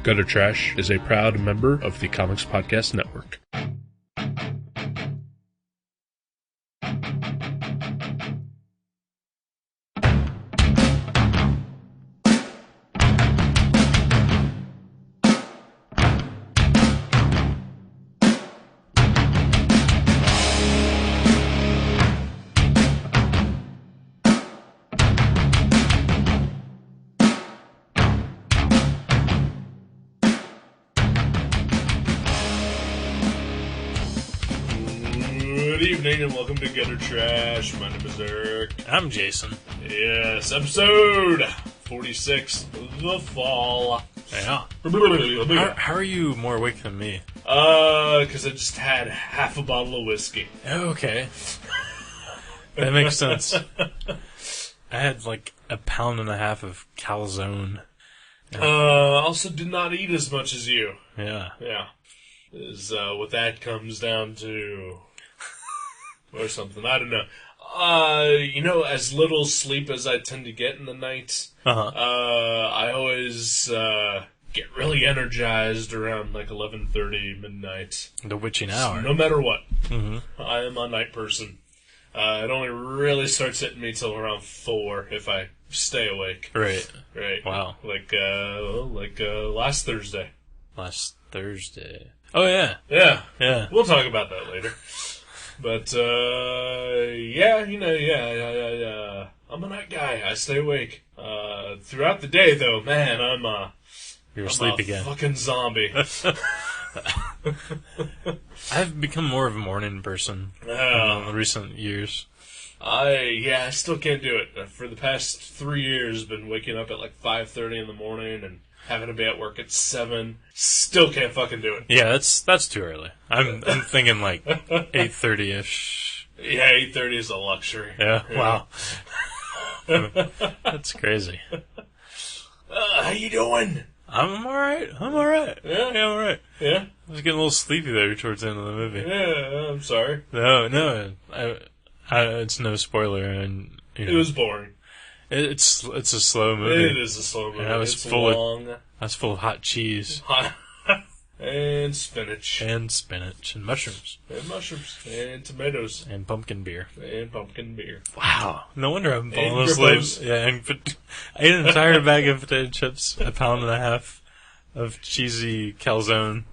Gutter Trash is a proud member of the Comics Podcast Network. And welcome to Gutter Trash. My name is Eric. I'm Jason. Yes, episode 46, The Fall. Yeah. How are you more awake than me? Because I just had half a bottle of whiskey. Okay. That makes sense. I had like a pound and a half of calzone. Also did not eat as much as you. Yeah. Yeah. Is what that comes down to. Or something. I don't know. As little sleep as I tend to get in the night, I always get really energized around like 11:30 midnight. The witching hour. No matter what. Mm-hmm. I am a night person. It only really starts hitting me till around 4 if I stay awake. Right. Wow. Like last Thursday. Last Thursday. Oh, yeah. Yeah. We'll talk about that later. But, I'm a night guy. I stay awake. Throughout the day, though, man, You're asleep again. Fucking zombie. I've become more of a morning person in recent years. I still can't do it. For the past 3 years, been waking up at like 5:30 in the morning and having to be at work at 7. Still can't fucking do it. Yeah, that's too early. I'm thinking like 8:30ish. Yeah, 8:30 is a luxury. Yeah. Wow. That's crazy. How you doing? I'm alright. Yeah? I'm alright. Yeah? I was getting a little sleepy there towards the end of the movie. Yeah, I'm sorry. No. It's no spoiler, and It was boring. It's a slow movie. It is a slow movie. And I was long. I was full of hot cheese. And spinach. And spinach. And mushrooms. And mushrooms. And tomatoes. And pumpkin beer. Wow. No wonder I'm falling And asleep. grippos. Yeah, I ate an entire bag of potato chips, a pound and a half of cheesy calzone,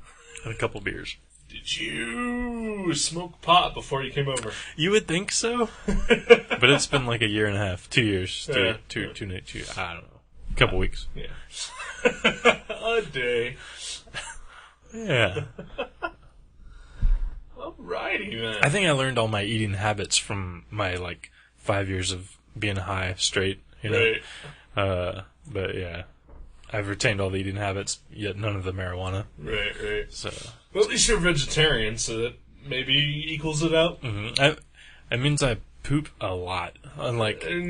and a couple beers. Did you smoke pot before you came over? You would think so. But it's been like a year and a half. 2 years. Two, I don't know. A couple weeks. Yeah. A day. Yeah. Alrighty, man. I think I learned all my eating habits from my, 5 years of being high straight, Right. But, yeah. I've retained all the eating habits, yet none of the marijuana. Right. So. Well, at least you're vegetarian, so that maybe equals it out. Mm-hmm. It means I poop a lot. And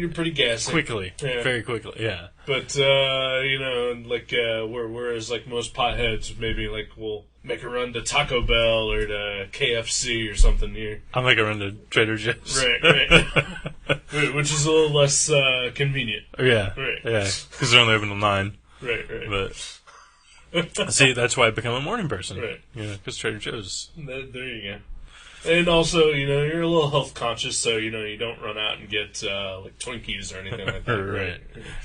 you're pretty gassy. Quickly. Yeah. Very quickly, yeah. But, whereas, most potheads maybe, will make a run to Taco Bell or to KFC or something here. I'll make a run to Trader Joe's. Right. Which is a little less convenient. Yeah. Right. Yeah, because they're only open till 9. Right. But, see, that's why I become a morning person. Right. Because Trader Joe's. There you go. And also, you're a little health conscious, so, you don't run out and get, Twinkies or anything like that. Right.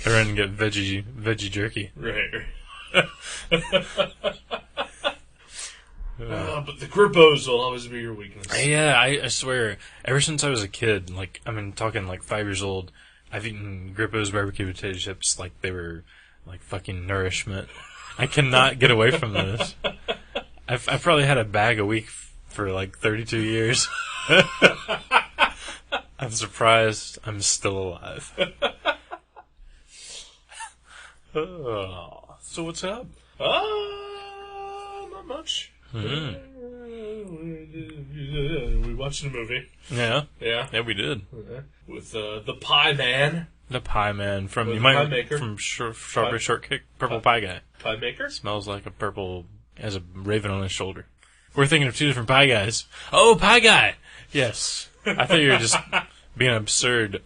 I run and get veggie jerky. Right. But the grippos will always be your weakness. Yeah, I swear, ever since I was a kid, talking 5 years old, I've eaten Grippo's barbecue potato chips like they were, fucking nourishment. I cannot get away from those. I've probably had a bag a week for 32 years. I'm surprised I'm still alive. So what's up? Not much. Mm-hmm. We watched a movie. Yeah, we did. With the Pie Man. The Pie Man from Pie Maker. From Strawberry Shortcake, Purple Pie Guy. Pie Maker? Smells like a purple, has a raven on his shoulder. We're thinking of two different Pie Guys. Oh, Pie Guy! Yes. I thought you were just being absurd.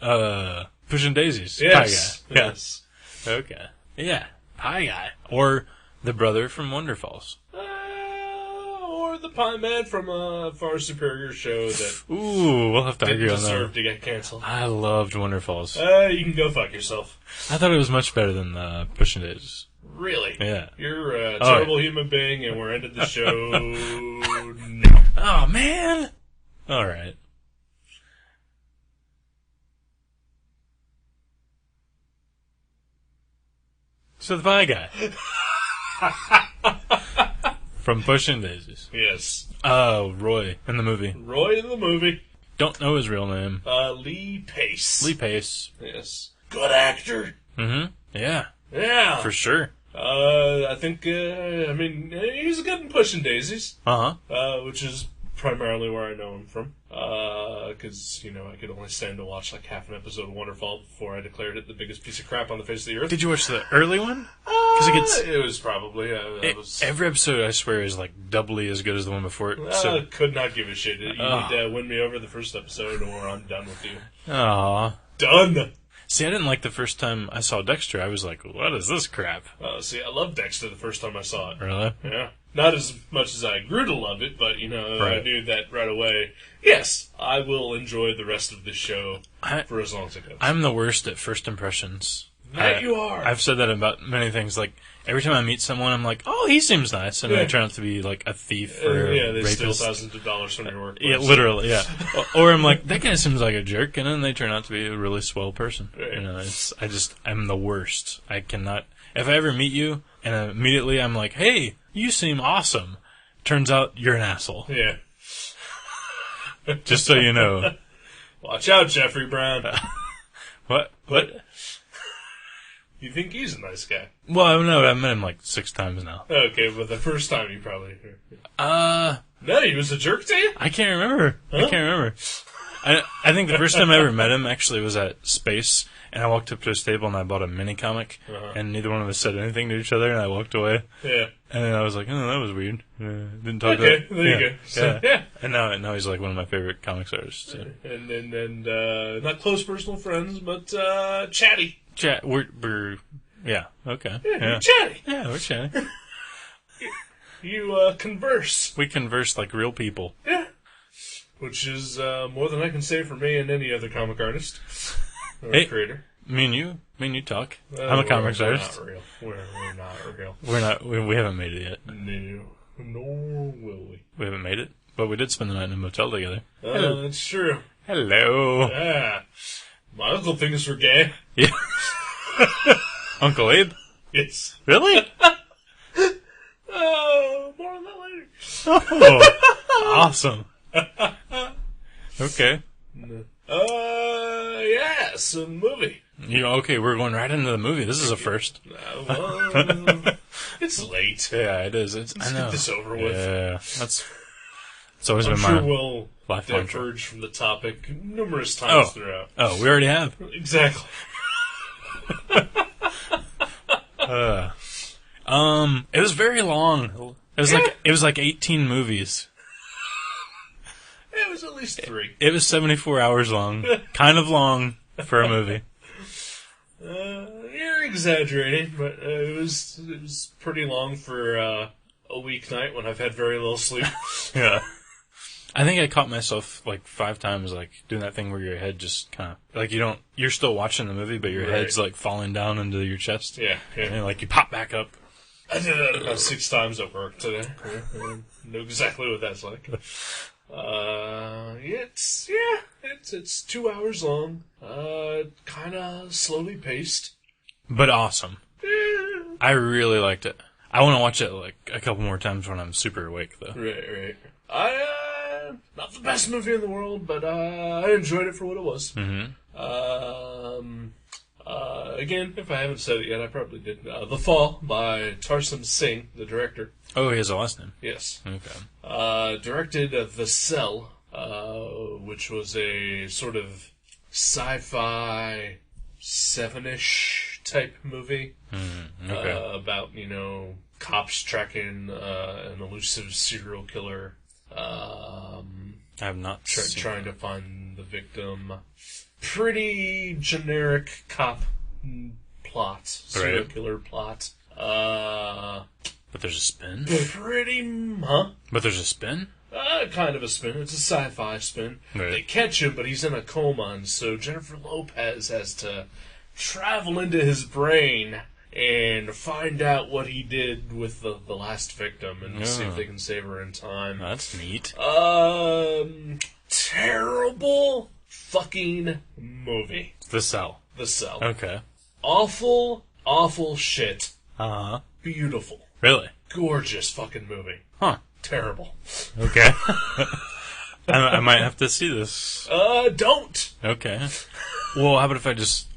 Pushing Daisies. Yes. Pie Guy. Yes. Okay. Yeah. Pie Guy. Or The brother from Wonder Falls. Or the Pie Man from a far superior show that Ooh, we'll have to argue on that. deserved to get canceled. I loved Wonder Falls. You can go fuck yourself. I thought it was much better than Pushing Daisies. Really? Yeah. You're a terrible human being, and we're ending the show now. Oh, man! Alright. So the pie guy. From Pushing Daisies. Yes. Oh, Roy in the movie. Roy in the movie. Don't know his real name. Lee Pace. Lee Pace. Yes. Good actor. Mm-hmm. Yeah. Yeah. For sure. I think, he was good in Pushing Daisies. Uh-huh. Which is primarily where I know him from. Because, I could only stand to watch like half an episode of Wonderfall before I declared it the biggest piece of crap on the face of the earth. Did you watch the early one? Because it was probably, every episode, I swear, is like doubly as good as the one before it. So could not give a shit. You need to win me over the first episode or I'm done with you. Aw. Done! See, I didn't like the first time I saw Dexter. I was like, what is this crap? I loved Dexter the first time I saw it. Really? Yeah. Not as much as I grew to love it, but, Right. I knew that right away. Yes, I will enjoy the rest of this show for as long as it goes. I'm the worst at first impressions. That you are. I've said that about many things. Like, every time I meet someone, I'm like, oh, he seems nice. And they turn out to be, like, a thief or a they rapist. steal thousands of dollars from your workplace. Yeah, literally, yeah. Or I'm like, that guy seems like a jerk, and then they turn out to be a really swell person. Right. I'm the worst. I cannot, if I ever meet you, and immediately I'm like, hey, you seem awesome. Turns out you're an asshole. Yeah. Just so you know. Watch out, Jeffrey Brown. What? You think he's a nice guy? Well, I don't know. I've met him like 6 times now. Okay, but the first time you probably... No, he was a jerk to you? I can't remember. Huh? I can't remember. I think the first time I ever met him actually was at Space, and I walked up to his table and I bought a mini comic, and neither one of us said anything to each other, and I walked away. Yeah. And then I was like, oh, that was weird. Didn't talk Okay, to there you go. So, yeah. And now he's like one of my favorite comics artists. Yeah. And not close personal friends, but chatty. Chat. We're yeah. Okay. Yeah, we're chatty. Yeah, we're chatty. You converse. We converse like real people. Yeah. Which is more than I can say for me and any other comic artist or creator. Me and you talk. I'm a comics artist. We're not real. We're not real. We're not. We haven't made it yet. No. Nor will we. We haven't made it, but we did spend the night in a motel together. Oh, that's true. Hello. Yeah. My uncle thinks we're gay. Yeah. Uncle Abe? Yes. Really? Oh, more on that later. Oh, awesome. Okay. Yes, a movie. Okay, we're going right into the movie. This is a first. It's late. Yeah, it is. Let's get this over with. Yeah, it's always been I'm my sure we'll lifelong diverge from the topic numerous times throughout. Oh, we already have. Exactly. It was very long. It was like 18 movies. It was at least 3. It was 74 hours long. Kind of long for a movie. You're exaggerating, but it was pretty long for a weeknight when I've had very little sleep. Yeah. I think I caught myself like 5 times, like doing that thing where your head just kind of like you're still watching the movie, but your head's like falling down into your chest. Yeah. And like you pop back up. I did that about 6 times at work today. I know exactly what that's like. It's 2 hours long. Kind of slowly paced, but awesome. Yeah. I really liked it. I want to watch it like a couple more times when I'm super awake, though. Right. Not the best movie in the world, but I enjoyed it for what it was. Mm-hmm. Again, if I haven't said it yet, I probably did. The Fall by Tarsem Singh, the director. Oh, he has a last name. Yes. Okay. Directed The Cell, which was a sort of sci-fi 7-ish type movie. Okay. About, cops tracking an elusive serial killer. I have not trying to find the victim. Pretty generic cop plot, serial killer plot. But there's a spin? But there's a spin? Kind of a spin. It's a sci-fi spin. Right. They catch him, but he's in a coma, and so Jennifer Lopez has to travel into his brain and find out what he did with the last victim and see if they can save her in time. That's neat. Terrible fucking movie. The Cell. The Cell. Okay. Awful, awful shit. Uh-huh. Beautiful. Really? Gorgeous fucking movie. Huh. Terrible. Okay. I might have to see this. Don't. Okay. Well, how about if I just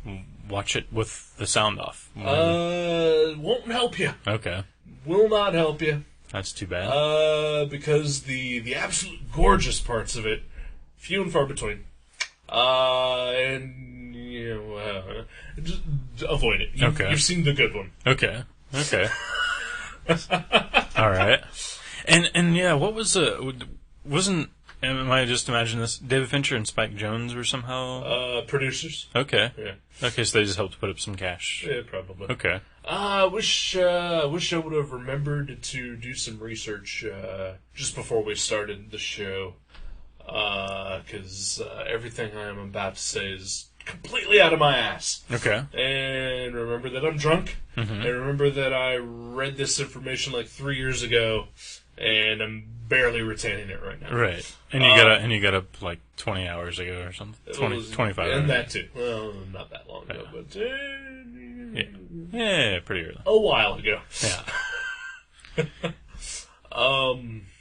watch it with the sound off? Won't help you. Okay. Will not help you. That's too bad. Because the absolute gorgeous parts of it, few and far between. And, just avoid it. Okay. You've seen the good one. Okay. All right. And yeah, what was wasn't, am I just imagining this? David Fincher and Spike Jonze were somehow producers. Okay. Yeah. Okay, so they just helped put up some cash. Yeah, probably. Okay. I wish I would have remembered to do some research just before we started the show, because everything I am about to say is completely out of my ass. Okay. And remember that I'm drunk. Mm-hmm. And remember that I read this information like 3 years ago, and I'm barely retaining it right now. Right. And you got up like 20 hours ago or something. 25 hours. And that too. Well, not that long ago, but yeah, pretty early. A while ago. Yeah.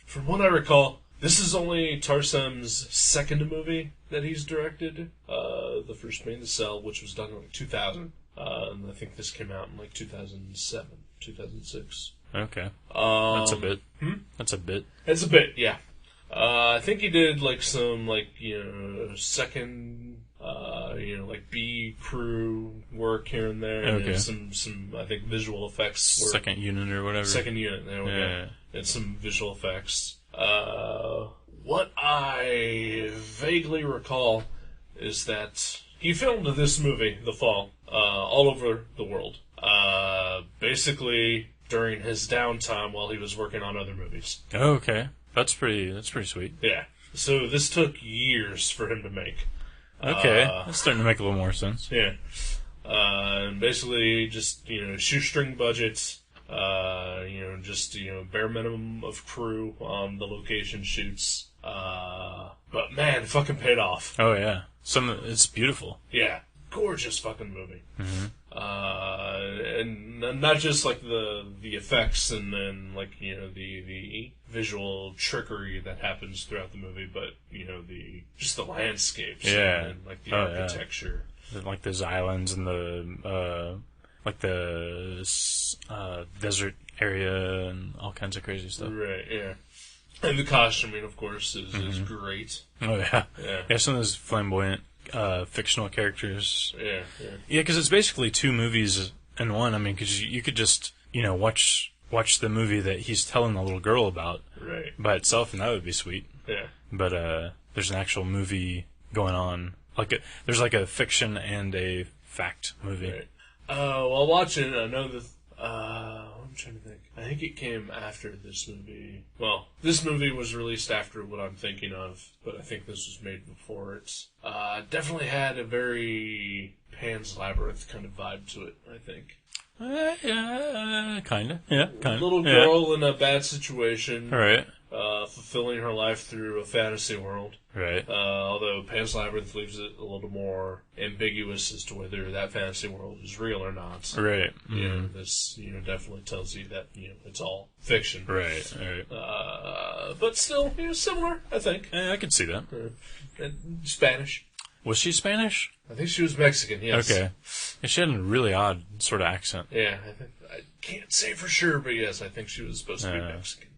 From what I recall, this is only Tarsem's second movie that he's directed. The first being The Cell, which was done in like 2000. And I think this came out in like 2007, 2006. Okay. That's a bit. Hmm? That's a bit. It's a bit, yeah. I think he did like some second, like B crew work here and there. Okay. And some I think visual effects work. Second unit or whatever. Second unit, there we Yeah. go. And some visual effects. What I vaguely recall is that he filmed this movie, The Fall, all over the world. Basically during his downtime while he was working on other movies. Oh, okay. That's pretty sweet. Yeah. So this took years for him to make. Okay. That's starting to make a little more sense. Yeah. And basically just, shoestring budgets, bare minimum of crew on the location shoots. But man, it fucking paid off. Oh, yeah. It's beautiful. Yeah. Gorgeous fucking movie. Mm-hmm. And not just like the effects and then like, the visual trickery that happens throughout the movie, but, just the landscapes. Yeah. And like the architecture. Yeah. Like those islands and the desert area and all kinds of crazy stuff. Right, yeah. And the costuming, of course, is great. Oh, yeah. Yeah. Yeah, some of those flamboyant fictional characters. Yeah. Yeah, because it's basically two movies in one. I mean, because you could just, watch the movie that he's telling the little girl about by itself, and that would be sweet. Yeah. But there's an actual movie going on. There's like a fiction and a fact movie. Right. While watching it, I know that... I'm trying to think. I think it came after this movie. Well, this movie was released after what I'm thinking of, but I think this was made before it. Definitely had a very Pan's Labyrinth kind of vibe to it, I think. Yeah, kind of. Yeah, kind of. Little girl in a bad situation. Right. Fulfilling her life through a fantasy world. Right. Although Pan's Labyrinth leaves it a little more ambiguous as to whether that fantasy world is real or not. Right. Mm-hmm. This, definitely tells you that, it's all fiction. Right. But still, similar, I think. Yeah, I can see that. Spanish. Was she Spanish? I think she was Mexican, yes. Okay. Yeah, she had a really odd sort of accent. Yeah, I can't say for sure, but yes, I think she was supposed to be Mexican.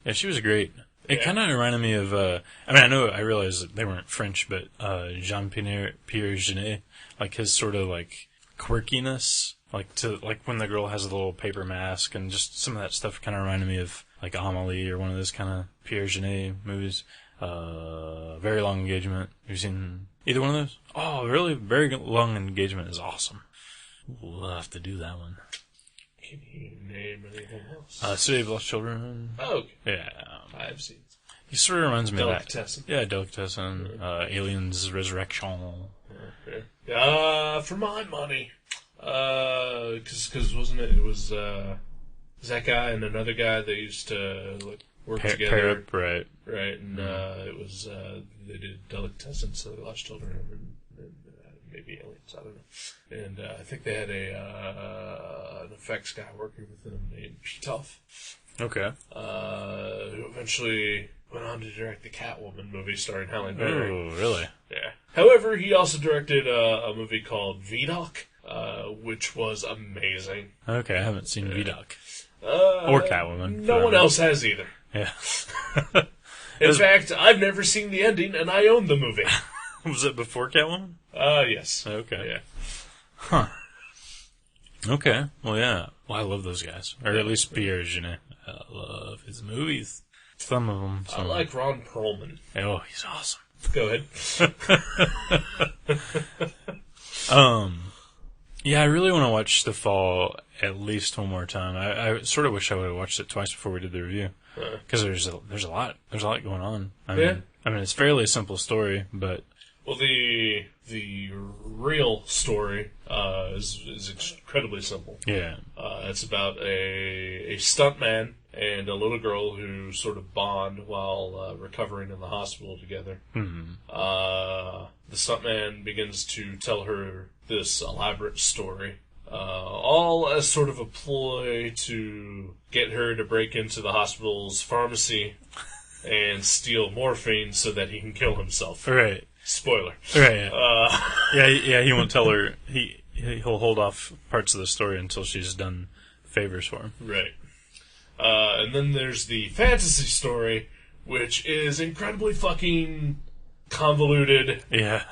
Yeah, she was great. It kind of reminded me of, I realized that they weren't French, but Jean-Pierre Jeunet, like his sort of like quirkiness, like when the girl has a little paper mask and just some of that stuff kind of reminded me of like Amélie or one of those kind of Pierre Jeunet movies. Very Long Engagement. Have you seen either one of those? Oh, really? Very Long Engagement is awesome. We'll have to do that one. Can you name anything else? City of Lost Children. Oh, okay. Yeah. I've seen it. He sort of reminds me of that. Delicatessen. Yeah, Delicatessen. Aliens Resurrection. Yeah. For my money. Because wasn't it? It was that guy and another guy that used to work together. Pair up, right. Right, and it was, they did Delicatessen, so they lost children, and maybe aliens, I don't know. And I think they had an effects guy working with them named Tuff. Okay. Who eventually went on to direct the Catwoman movie starring Halle Berry. Oh, really? Yeah. However, he also directed a movie called V-Doc, which was amazing. Okay, I haven't seen V-Doc. Or Catwoman. No one else has either. Yeah. In fact, I've never seen the ending, and I own the movie. Was it before Catwoman? Yes. Okay. Yeah. Huh. Okay. Well, yeah. Well, I love those guys. Or at least Pierre Genet. I love his movies. Some of them. I like Ron Perlman. Oh, he's awesome. Go ahead. Yeah, I really want to watch The Fall at least one more time. I sort of wish I would have watched it twice before we did the review. Because there's a lot going on. I mean, it's a fairly simple story, but... Well, the real story is incredibly simple. Yeah. It's about a stuntman and a little girl who sort of bond while recovering in the hospital together. Mm-hmm. The stuntman begins to tell her this elaborate story, all as sort of a ploy to get her to break into the hospital's pharmacy and steal morphine so that he can kill himself. Right. Spoiler. Right. Yeah. He won't tell her. He'll hold off parts of the story until she's done favors for him. Right. And then there's the fantasy story, which is incredibly fucking convoluted. Yeah.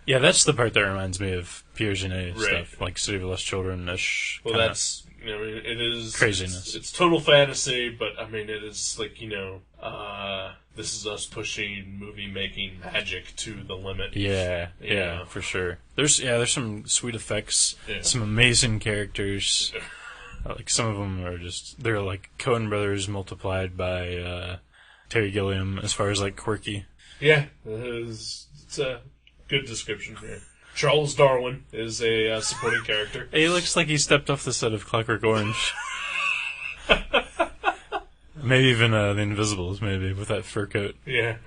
Yeah, that's the part that reminds me of Pierre Genet stuff, like City of Lost Children-ish. Well, that's, it is... Craziness. It's total fantasy, but, it is, like, this is us pushing movie-making magic to the limit. Yeah, for sure. There's some sweet effects, some amazing characters. Like, some of them are they're like Coen Brothers multiplied by Terry Gilliam as far as, like, quirky. Yeah, it's a good description here. Charles Darwin is a supporting character. He looks like he stepped off the set of Clockwork Orange. Maybe even The Invisibles, maybe, with that fur coat. Yeah.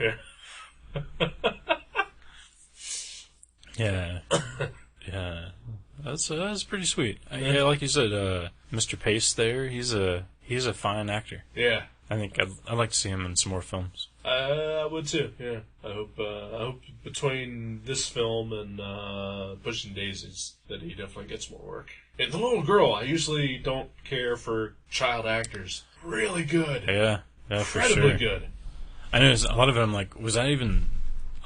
Yeah. That's pretty sweet. Yeah, like you said, Mr. Pace there, he's a fine actor. Yeah. I think I'd like to see him in some more films. I would too. Yeah, I hope between this film and Pushing Daisies that he definitely gets more work. And the little girl, I usually don't care for child actors. Really good. Yeah, for sure. Incredibly good. I know a lot of it. I'm like, was that even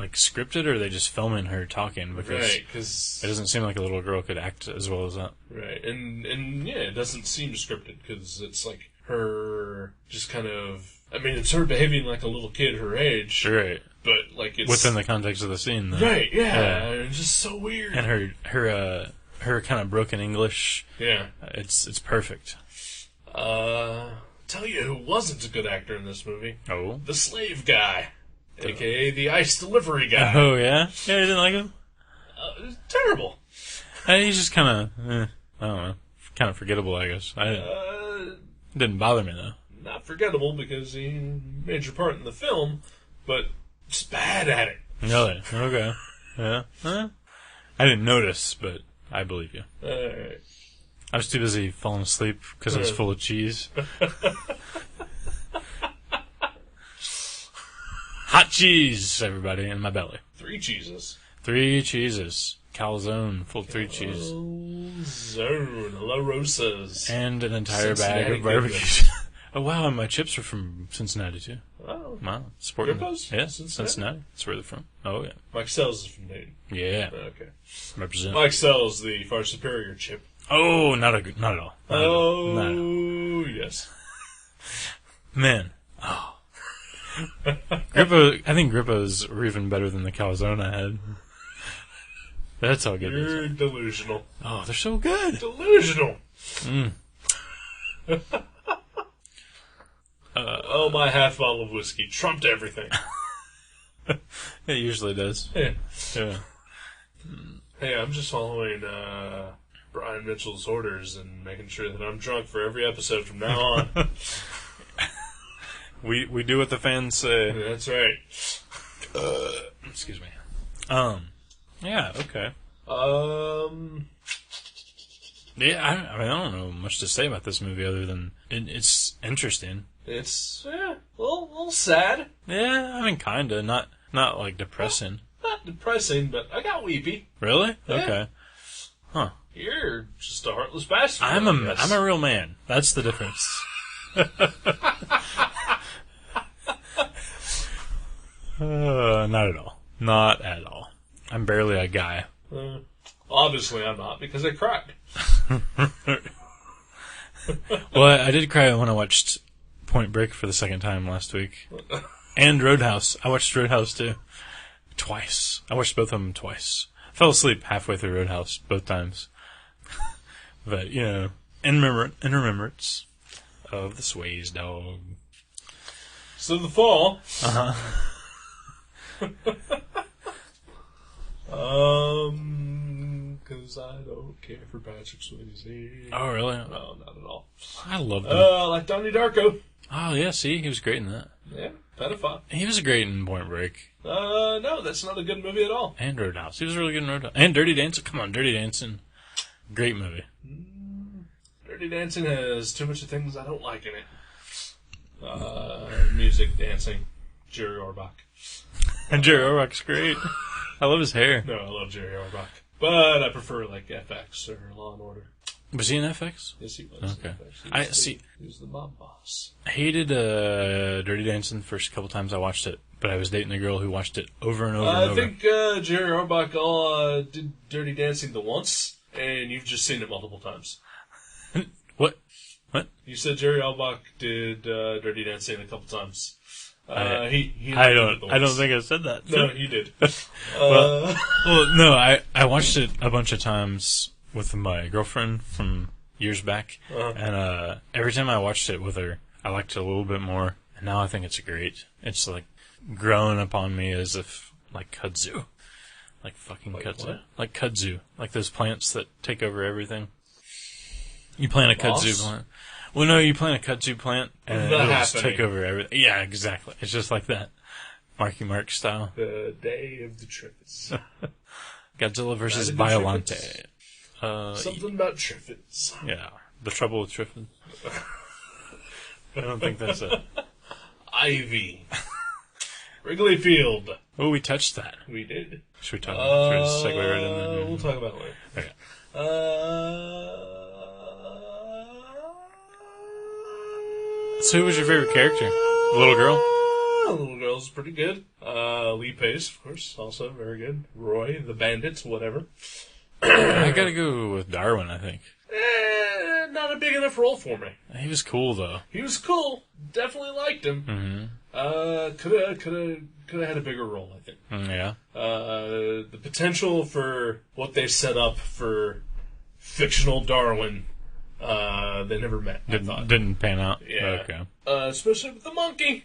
like scripted, or are they just filming her talking? Because it doesn't seem like a little girl could act as well as that. Right, and yeah, it doesn't seem scripted because it's like her just kind of. It's her behaving like a little kid her age. Right. But, like, it's... Within the context of the scene, though. Right, yeah. It's just so weird. And her kind of broken English. Yeah. It's perfect. Tell you who wasn't a good actor in this movie. Oh? The slave guy. A.k.a. the ice delivery guy. Oh, yeah? Yeah, you didn't like him? Terrible. He's just kind of, I don't know, kind of forgettable, I guess. Didn't bother me, though. Not forgettable because he major part in the film, but just bad at it. Really? Okay. Yeah. I didn't notice, but I believe you. Alright. I was too busy falling asleep because I was full of cheese. Hot cheese, everybody, in my belly. 3 cheeses. 3 cheeses. Calzone, full of 3 cheese. Calzone, La Rosa's. And an entire bag of barbecue. Oh, wow, and my chips are from Cincinnati, too. Oh. Wow, sporting. Grippo's? Yeah, Cincinnati. That's where they're from. Oh, yeah. Mike Sells is from Dayton. Yeah. Okay. Represent. Mike Sells, the far superior chip. Oh, not at all. Yes. Man. Oh. Grippo, I think Grippo's were even better than the calzone I had. That's how good You're delusional. Oh, they're so good. Delusional. Mm. My half bottle of whiskey trumped everything. It usually does. Yeah. Yeah. Hey, I'm just following Brian Mitchell's orders and making sure that I'm drunk for every episode from now on. We do what the fans say. That's right. Excuse me. Yeah, okay. Yeah, I mean, I don't know much to say about this movie other than it's interesting. It's, a little sad. Yeah, I mean, kinda. Not like depressing. Not depressing, but I got weepy. Really? Yeah. Okay. Huh. You're just a heartless bastard. I'm a real man. That's the difference. Not at all. Not at all. I'm barely a guy. Obviously I'm not, because I cried. Well, I did cry when I watched Point Break for the second time last week. And Roadhouse. I watched Roadhouse too. Twice. I watched both of them twice. Fell asleep halfway through Roadhouse, both times. But, in remembrance of the Swayze dog. So the fall. Uh-huh. Because I don't care for Patrick Swayze. Oh, really? No, not at all. I loved him. Like Donnie Darko. Oh, yeah, see? He was great in that. Yeah, pedophile. He was great in Point Break. No, that's not a good movie at all. And Roadhouse. He was really good in Roadhouse. And Dirty Dancing. Come on, Dirty Dancing. Great movie. Dirty Dancing has too much of things I don't like in it. Music, dancing, Jerry Orbach. And Jerry Orbach's great. I love his hair. No, I love Jerry Orbach. But I prefer, like, FX or Law and Order. Was he in FX? Yes, he was. Okay. He was the mob boss. I hated Dirty Dancing the first couple times I watched it, but I was dating a girl who watched it over and over and over. I think Jerry Orbach did Dirty Dancing the once, and you've just seen it multiple times. What? What? You said Jerry Orbach did Dirty Dancing a couple times. I don't think I said that. No, you did. Well, no, I watched it a bunch of times with my girlfriend from years back, and every time I watched it with her, I liked it a little bit more, and now I think it's great. It's like growing upon me as if, like kudzu. Like fucking kudzu. What? Like kudzu. Like those plants that take over everything. You plant a kudzu plant. Well, no, you plant a kudzu plant, and it'll just take over everything. Yeah, exactly. It's just like that. Marky Mark style. The Day of the Triffids. Godzilla versus Biollante. Something about Triffids. Yeah. The Trouble with Triffids. I don't think that's it. Ivy. Wrigley Field. Oh, we touched that. We did. Should we talk about it? Should we segue right in there? We'll talk about it later. Okay. So who was your favorite character? The little girl? The little girl's pretty good. Lee Pace, of course, also very good. Roy, the bandit, whatever. I gotta go with Darwin, I think. Not a big enough role for me. He was cool, though. He was cool. Definitely liked him. Mm-hmm. Could have had a bigger role, I think. Yeah. The potential for what they set up for fictional Darwin, they never met. I thought Didn't pan out. Yeah. Okay. Especially with the monkey.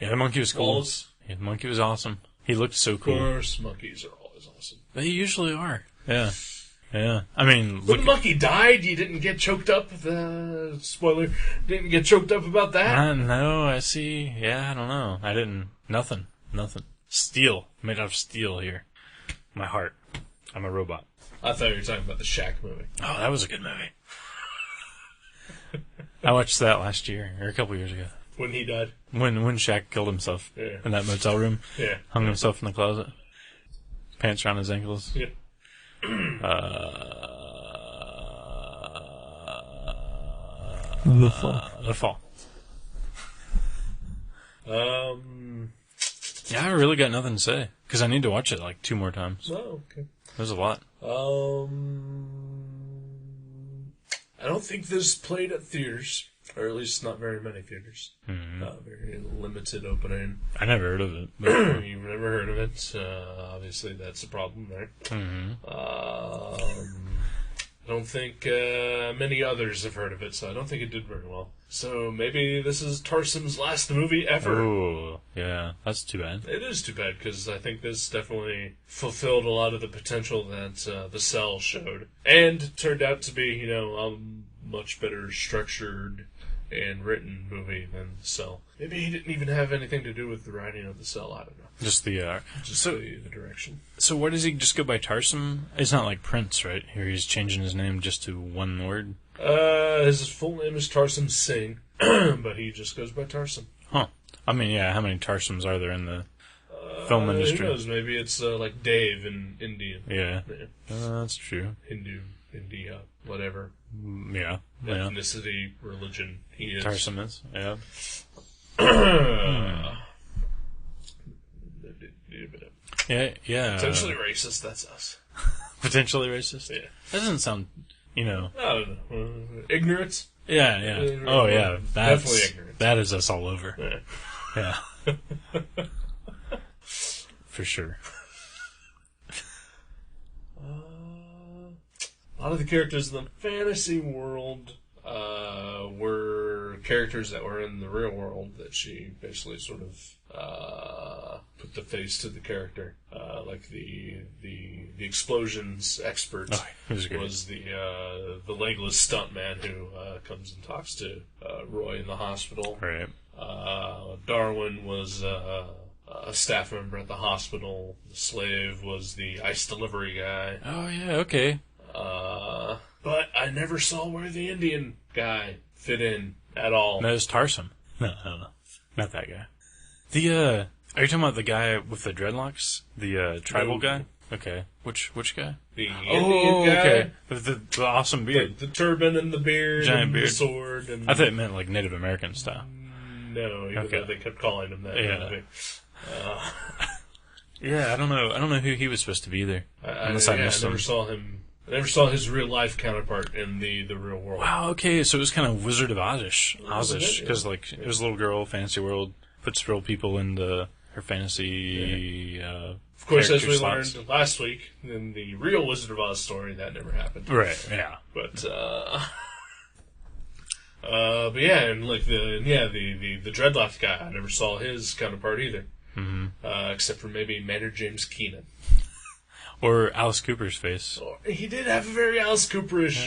Yeah, the monkey was cool. Balls. Yeah, the monkey was awesome. He looked so Of cool. course, monkeys are always awesome. They usually are. Yeah. Yeah. I mean, When the monkey died, you didn't get choked up. Spoiler, didn't get choked up about that. No, I see. Yeah, I don't know. I didn't. Nothing. Steel. Made out of steel here. My heart. I'm a robot. I thought you were talking about the Shaq movie. Oh, that was a good movie. I watched that last year, or a couple years ago. When he died. When Shaq killed himself in that motel room. Yeah. Hung himself in the closet. Pants around his ankles. Yeah. The Fall. Yeah, I really got nothing to say. Because I need to watch it like 2 more times. Oh, okay. There's a lot. I don't think this played at theaters. Or at least not very many theaters. Mm-hmm. Very limited opening. I never heard of it. You've never heard of it. Obviously, that's a problem, right? Mm-hmm. I don't think many others have heard of it, so I don't think it did very well. So maybe this is Tarsem's last movie ever. Oh, yeah. That's too bad. It is too bad, because I think this definitely fulfilled a lot of the potential that The Cell showed. And turned out to be, a much better structured and written movie than The Cell. Maybe he didn't even have anything to do with the writing of The Cell, I don't know. Just the direction. So what does he just go by Tarsem? It's not like Prince, right? Here he's changing his name just to one word. His full name is Tarsem Singh, but he just goes by Tarsem. Huh. I mean, yeah, how many Tarsems are there in the film industry? Who knows? Maybe it's like Dave in Indian. Yeah. That's true. Hindu, India, whatever. Yeah. Ethnicity, religion, he is. Tarsem is, yeah. Yeah. Potentially racist, that's us. Potentially racist? Yeah. That doesn't sound, I don't know. Ignorance? Yeah. Oh, yeah. Definitely ignorance. That is us all over. Yeah. For sure. A lot of the characters in the fantasy world were characters that were in the real world that she basically sort of put the face to the character. Like the explosions expert was the legless stuntman who comes and talks to Roy in the hospital. Right. Darwin was a staff member at the hospital. The slave was the ice delivery guy. Oh, yeah, okay. But I never saw where the Indian guy fit in at all. No, it's Tarsem. No. Not that guy. Are you talking about the guy with the dreadlocks? The tribal guy? Okay. Which guy? The Indian guy? Okay. With the awesome beard. The turban and the beard. Giant and beard. The sword. And I thought it meant like Native American style. No, even though they kept calling him that. Yeah. Yeah, I don't know who he was supposed to be either. I never saw him. I never saw his real life counterpart in the real world. Wow, okay, so it was kind of Wizard of Ozish, because like it was a little girl, fantasy world, puts real people into her fantasy. Of course, as we learned last week in the real Wizard of Oz story, that never happened. Right. Yeah. But yeah, and like the dreadlocked guy, I never saw his counterpart either. Mm-hmm. Except for maybe Maynard James Keenan. Or Alice Cooper's face. He did have a very Alice Cooperish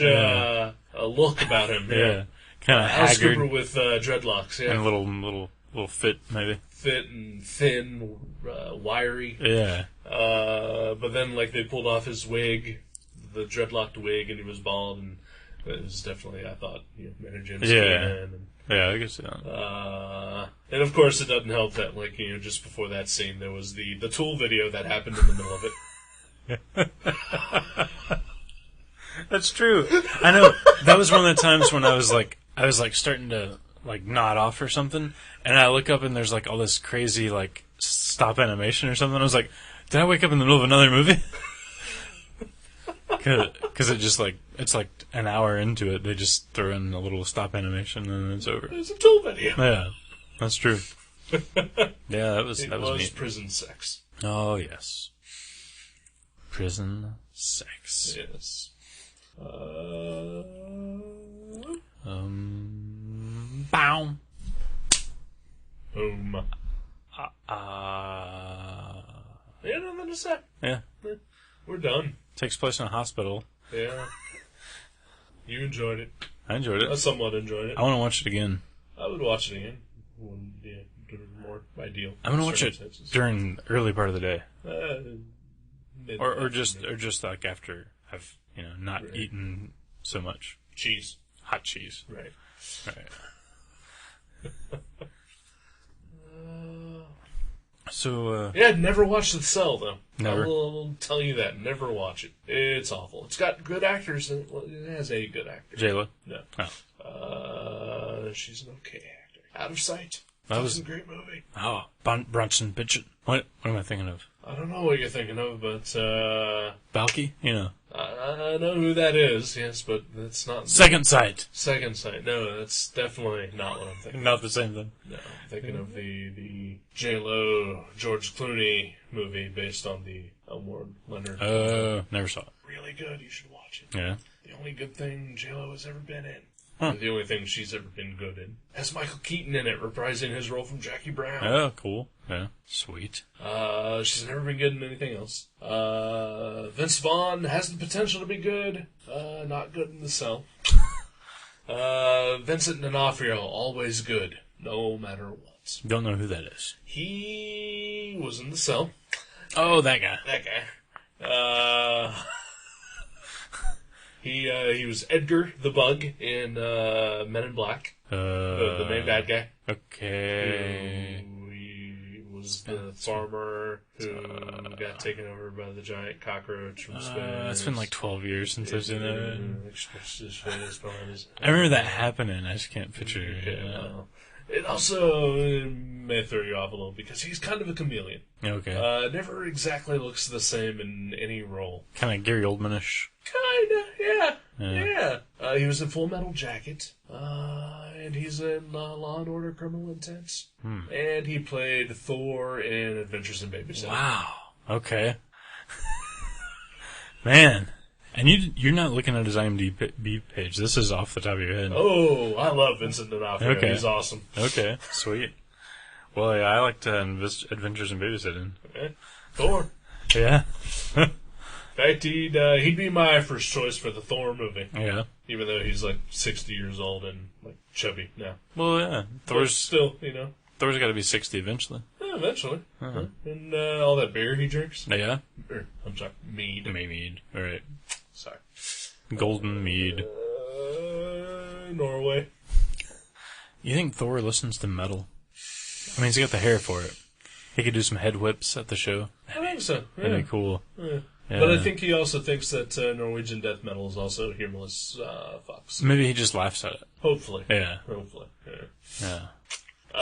look about him. Yeah. Kind of Alice haggard. Cooper with dreadlocks, yeah. And a little fit, maybe. Fit and thin, wiry. Yeah. But then, like, they pulled off his wig, the dreadlocked wig, and he was bald, and it was definitely, I thought, Maynard James Keenan. Yeah, I guess so. And of course, it doesn't help that, like, just before that scene, there was the Tool video that happened in the middle of it. That's true. I know. That was one of the times when I was like starting to like nod off or something, and I look up and there's like all this crazy like stop animation or something. I was like, did I wake up in the middle of another movie? Because it just like it's like an hour into it, they just throw in a little stop animation and then it's over. It's a Tool video. Yeah, that's true. Yeah, that was neat. Prison sex. Oh yes. Prison sex. Yes. Bow. Boom. Yeah, nothing to say. Yeah. We're done. Takes place in a hospital. Yeah. You enjoyed it. I enjoyed it. I somewhat enjoyed it. I want to watch it again. I would watch it again. More ideal. I'm gonna watch it during the early part of the day. Or just like after I've not eaten so much cheese, hot cheese. Right. So yeah, never watched The Cell though. Never. I will tell you that. Never watch it. It's awful. It's got good actors. It has a good actor. J-Lo? No. Oh. She's an okay actor. Out of Sight. That was a great movie. Oh, Bronson Pinchot. What am I thinking of? I don't know what you're thinking of, but Balky? I I know who that is, yes, but that's not... Second Sight. Second Sight. No, that's definitely not what I'm thinking. Not the same thing. No, I'm thinking of the J-Lo, George Clooney movie based on the Elmore Leonard. Never saw it. Really good, you should watch it. Yeah. The only good thing J-Lo has ever been in. Huh. The only thing she's ever been good in. Has Michael Keaton in it, reprising his role from Jackie Brown. Oh, cool. Yeah. Sweet. She's never been good in anything else. Vince Vaughn has the potential to be good. Not good in The Cell. Vincent D'Onofrio, always good, no matter what. Don't know who that is. He was in The Cell. Oh, that guy. That guy. He was Edgar the Bug in Men in Black. The main bad guy. Okay. He was the farmer who got taken over by the giant cockroach from space. It's been like 12 years since I've seen that. His I remember that happening. I just can't picture it. Okay, well, it also may throw you off a little because he's kind of a chameleon. Okay. Never exactly looks the same in any role. Kind of Gary Oldman-ish. Kinda, yeah. Yeah. He was in Full Metal Jacket, and he's in Law and Order: Criminal Intent, and he played Thor in Adventures in Babysitting. Wow. Okay. Man. And you're not looking at his IMDb page. This is off the top of your head. Oh, I love Vincent D'Onofrio. Okay. He's awesome. Okay. Sweet. Well, yeah, I liked Adventures in Babysitting. Okay. Thor. Yeah. In fact, he'd be my first choice for the Thor movie. Yeah. Even though he's like 60 years old and like chubby now. Well, yeah. Thor's still, Thor's got to be 60 eventually. Yeah, eventually. Uh-huh. And all that beer he drinks. Yeah. I'm sorry, mead. Mead. All right. Sorry. Golden mead. Norway. You think Thor listens to metal? I mean, he's got the hair for it. He could do some head whips at the show. I think so. Yeah. That'd be cool. Yeah. Yeah. But I think he also thinks that Norwegian death metal is also humorless fucks. Maybe he just laughs at it. Hopefully. Yeah. Hopefully. Yeah. Yeah.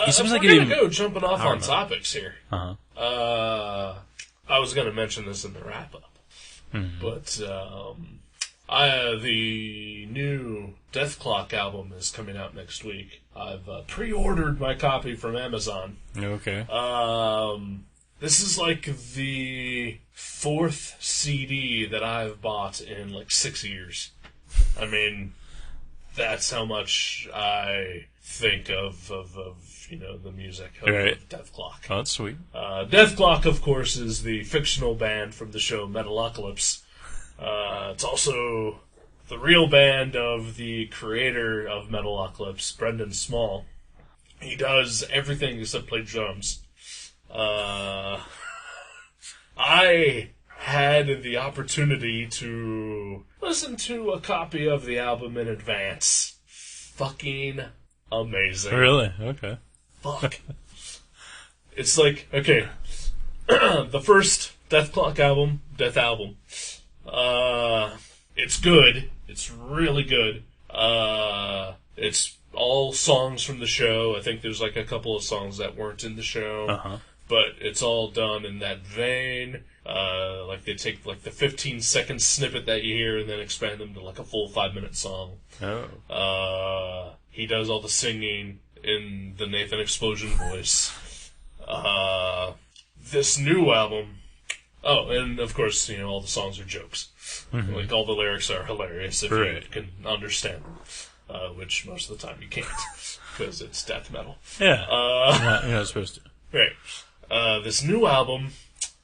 He seems like we're gonna go jumping off on topics here. Uh-huh. I was gonna mention this in the wrap up, but the new Dethklok album is coming out next week. I've pre-ordered my copy from Amazon. Okay. This is like the fourth CD that I've bought in like 6 years. I mean, that's how much I think of the music of Dethklok. Oh, that's sweet. Dethklok, of course, is the fictional band from the show Metalocalypse. It's also the real band of the creator of Metalocalypse, Brendan Small. He does everything except play drums. I had the opportunity to listen to a copy of the album in advance. Fucking amazing. Really? Okay. Fuck. It's like, okay, the first Dethklok album, Death album, it's good. It's really good. It's all songs from the show. I think there's like a couple of songs that weren't in the show. But it's all done in that vein. Like they take like the 15-second snippet that you hear and then expand them to like a full 5-minute song. Oh. He does all the singing in the Nathan Explosion voice. This new album. Oh, and of course, all the songs are jokes. Like all the lyrics are hilarious if you can understand them, which most of the time you can't because it's death metal. Yeah. You're not supposed to. Right. This new album,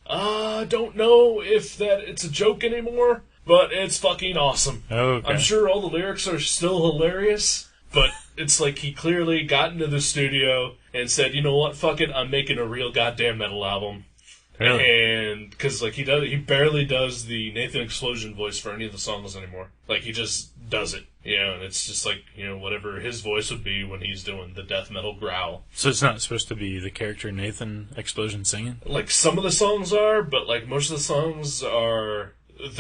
don't know if that it's a joke anymore, but it's fucking awesome. Okay. I'm sure all the lyrics are still hilarious, but it's like he clearly got into the studio and said, you know what, fuck it, I'm making a real goddamn metal album. Really? And, because, like, he barely does the Nathan Explosion voice for any of the songs anymore. Like, he just does it, and it's just like, whatever his voice would be when he's doing the death metal growl. So it's not supposed to be the character Nathan Explosion singing? Like, some of the songs are, but, like, most of the songs they're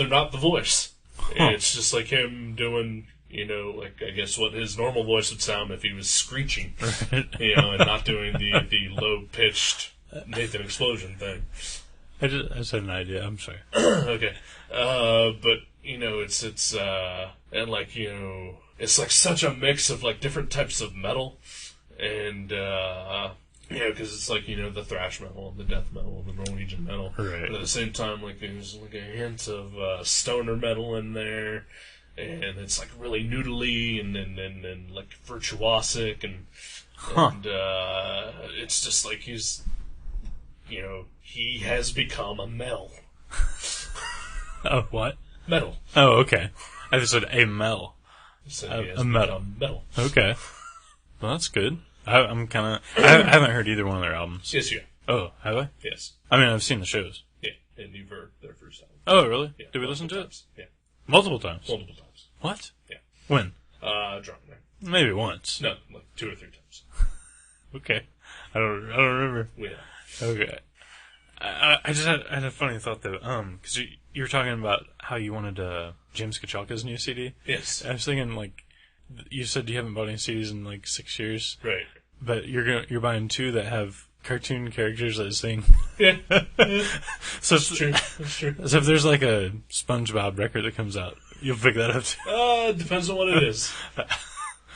not the voice. It's just like him doing, like, I guess what his normal voice would sound if he was screeching, and not doing the low-pitched Nathan Explosion thing. I just had an idea. I'm sorry. Okay. But, it's and like, it's like such a mix of like different types of metal. And, because it's like, the thrash metal and the death metal and the Norwegian metal. Right. But at the same time, like, there's like a hint of stoner metal in there. And it's like really noodly and like virtuosic and it's just like he has become a metal. Oh, what? Metal. Oh, okay. I just said a metal. So he has a metal. Metal. Okay. Well, that's good. I'm kind of... I haven't heard either one of their albums. Yes, you have. Oh, have I? Yes. I mean, I've seen the shows. Yeah, and you've heard their first album. Oh, really? Yeah, Did we listen to times. it? Yeah. Multiple times? Multiple times. What? Yeah. When? Drunk there. Maybe once. No, like 2 or 3 times. Okay. I don't remember. Yeah. Okay. I had a funny thought though, because you were talking about how you wanted James Kachalka's new CD. Yes. I was thinking like, you said you haven't bought any CDs in like 6 years. Right. But you're buying 2 that have cartoon characters that sing. Yeah. So That's true. That's true. So if there's like a SpongeBob record that comes out, you'll pick that up too. Depends on what it is.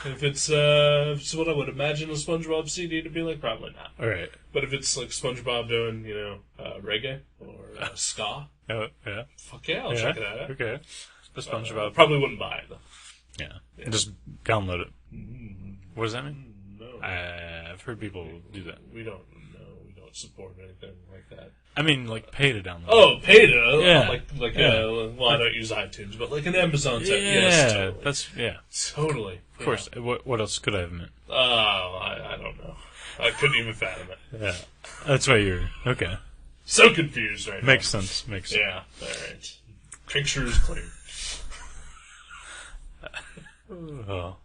If it's what I would imagine a SpongeBob CD to be like, probably not. All right. But if it's like SpongeBob doing, reggae or ska, Oh, yeah. fuck yeah, I'll check that out. Okay. The SpongeBob. Probably wouldn't buy it though. Yeah. Just download it. Mm-hmm. What does that mean? No, I've heard people do that. we don't support anything like that. I mean, like pay to download. Oh, pay to Yeah. well, I don't use iTunes, but like an Amazon type. Yeah, Yes, totally. that's Totally. Of course. What else could I have meant? I don't know. I couldn't even fathom it. Yeah, that's why you're okay. So confused right Makes sense. Makes sense. Yeah. All right. Picture is clear. Oh.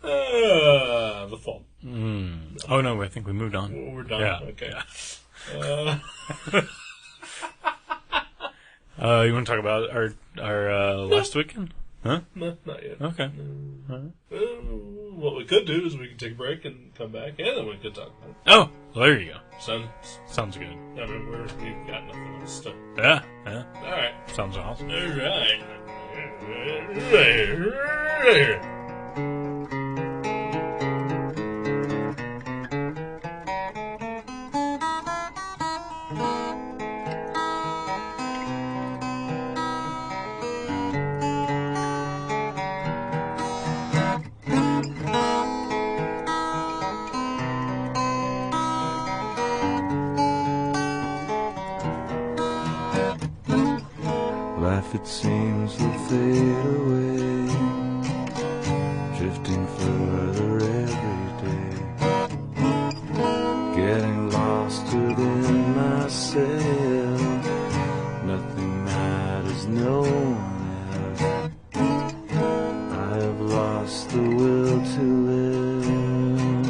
The fall. Oh no, I think we moved on. We're done. Yeah. Okay. Yeah. You want to talk about our last weekend? Huh? No, not yet. Okay. What we could do is we could take a break and come back, and then we could talk about it. Oh, well, there you go. Sounds good. I mean, we've got nothing else to... Yeah. All right. Sounds awesome. All right. Life, it seems, will fade away, drifting further every day, getting lost within myself. Nothing matters, no one else. I have lost the will to live,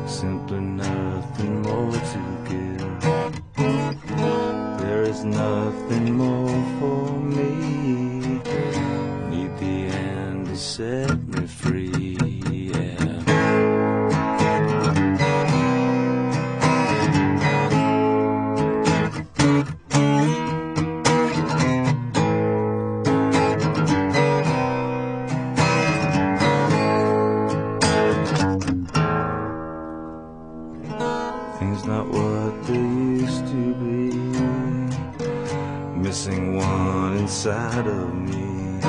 simply nothing more to give. There is nothing more for me. Need the end to set me free. Yeah. Things not what they used to be. Missing one inside of me.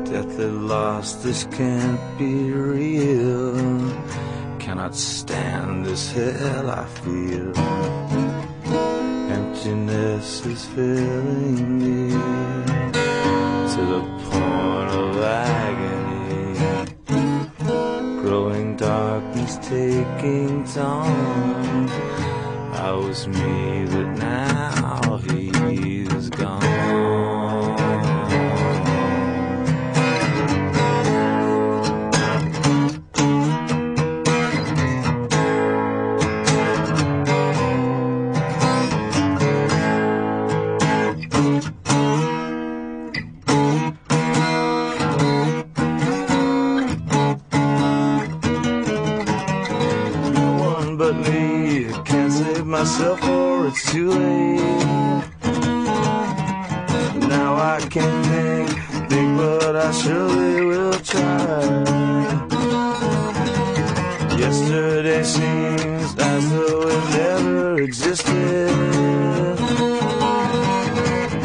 Deathly lost, this can't be real. Cannot stand this hell I feel. Emptiness is filling me to the point of agony. Growing darkness taking time. I was me, but now he's gone. No one but me can save my myself or it's too late. Now I can't think, but I surely will try. Yesterday seems as though it never existed.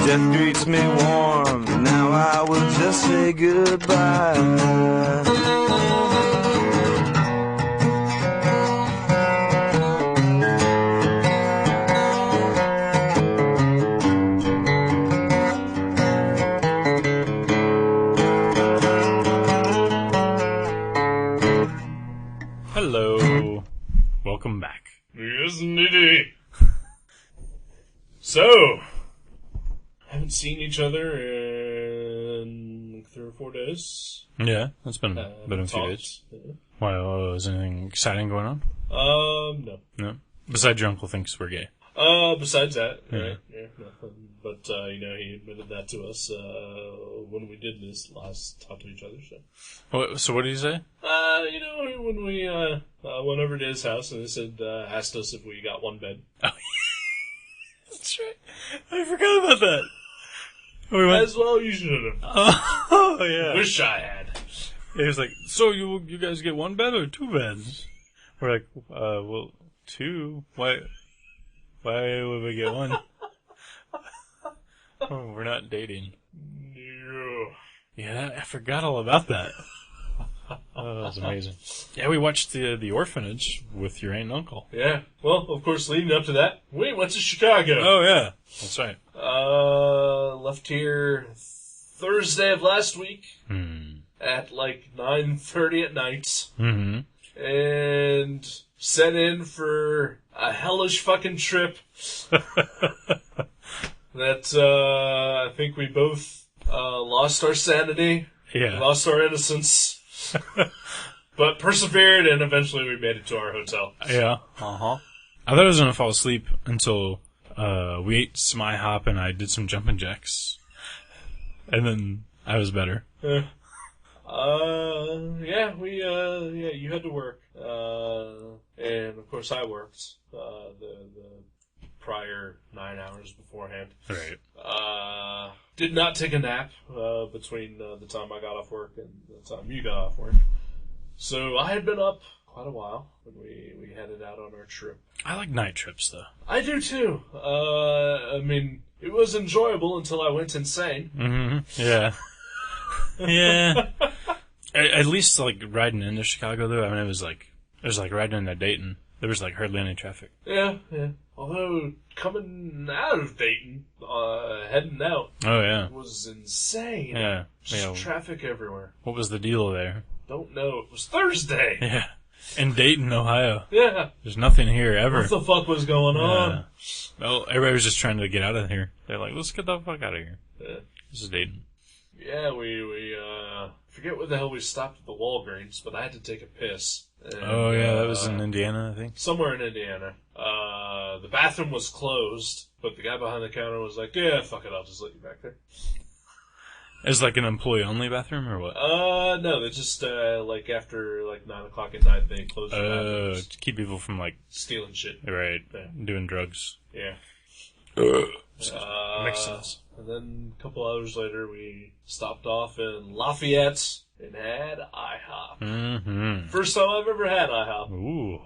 Death greets me warm, now I will just say goodbye. Hello. Welcome back. Yes, indeed. So, haven't seen each other in 3 or 4 days. Yeah, that's been a few days. Yeah. Wow, is anything exciting going on? No. No? Besides your uncle thinks we're gay. Besides that, Yeah. right? Yeah, nothing. But, he admitted that to us, when we did this last talk to each other, so. So what did he say? When we, went over to his house and they said, asked us if we got one bed. Oh, that's right. I forgot about that. We went... As well, you should have. Oh, yeah. Wish I had. He was like, so you guys get one bed or 2 beds? We're like, well, 2. Why would we get one? Oh, we're not dating. No. Yeah, I forgot all about that. Oh, that was amazing. Yeah, we watched the Orphanage with your aunt and uncle. Yeah. Well, of course, leading up to that, we went to Chicago. Oh, yeah. That's right. Left here Thursday of last week at like 9:30 at night. Mm-hmm. And set in for a hellish fucking trip that I think we both lost our sanity, lost our innocence, but persevered, and eventually we made it to our hotel. Yeah. Uh-huh. I thought I was going to fall asleep until we ate some IHOP and I did some jumping jacks. And then I was better. You had to work. And of course I worked, the prior 9 hours beforehand. Right. Did not take a nap, between, the time I got off work and the time you got off work. So I had been up quite a while when we headed out on our trip. I like night trips, though. I do too. It was enjoyable until I went insane. Mm-hmm. Yeah. Yeah. At least, like, riding into Chicago, though, I mean, it was like riding into Dayton. There was, like, hardly any traffic. Yeah. Although, coming out of Dayton, heading out, Oh, yeah. was insane. Yeah. Just traffic everywhere. What was the deal there? Don't know. It was Thursday. Yeah. In Dayton, Ohio. Yeah. There's nothing here ever. What the fuck was going on? Well, everybody was just trying to get out of here. They're like, let's get the fuck out of here. Yeah. This is Dayton. Yeah, we forget where the hell we stopped at the Walgreens, but I had to take a piss. And, oh, yeah, that was in Indiana, I think. Somewhere in Indiana. The bathroom was closed, but the guy behind the counter was like, yeah, fuck it, I'll just let you back there. Is like an employee-only bathroom, or what? No, they just, after, 9 o'clock at night, they close the bathrooms. To keep people from, stealing shit. Right, Yeah. doing drugs. Yeah. Makes sense. And then a couple hours later, we stopped off in Lafayette and had IHOP. Mm-hmm. First time I've ever had IHOP. Ooh.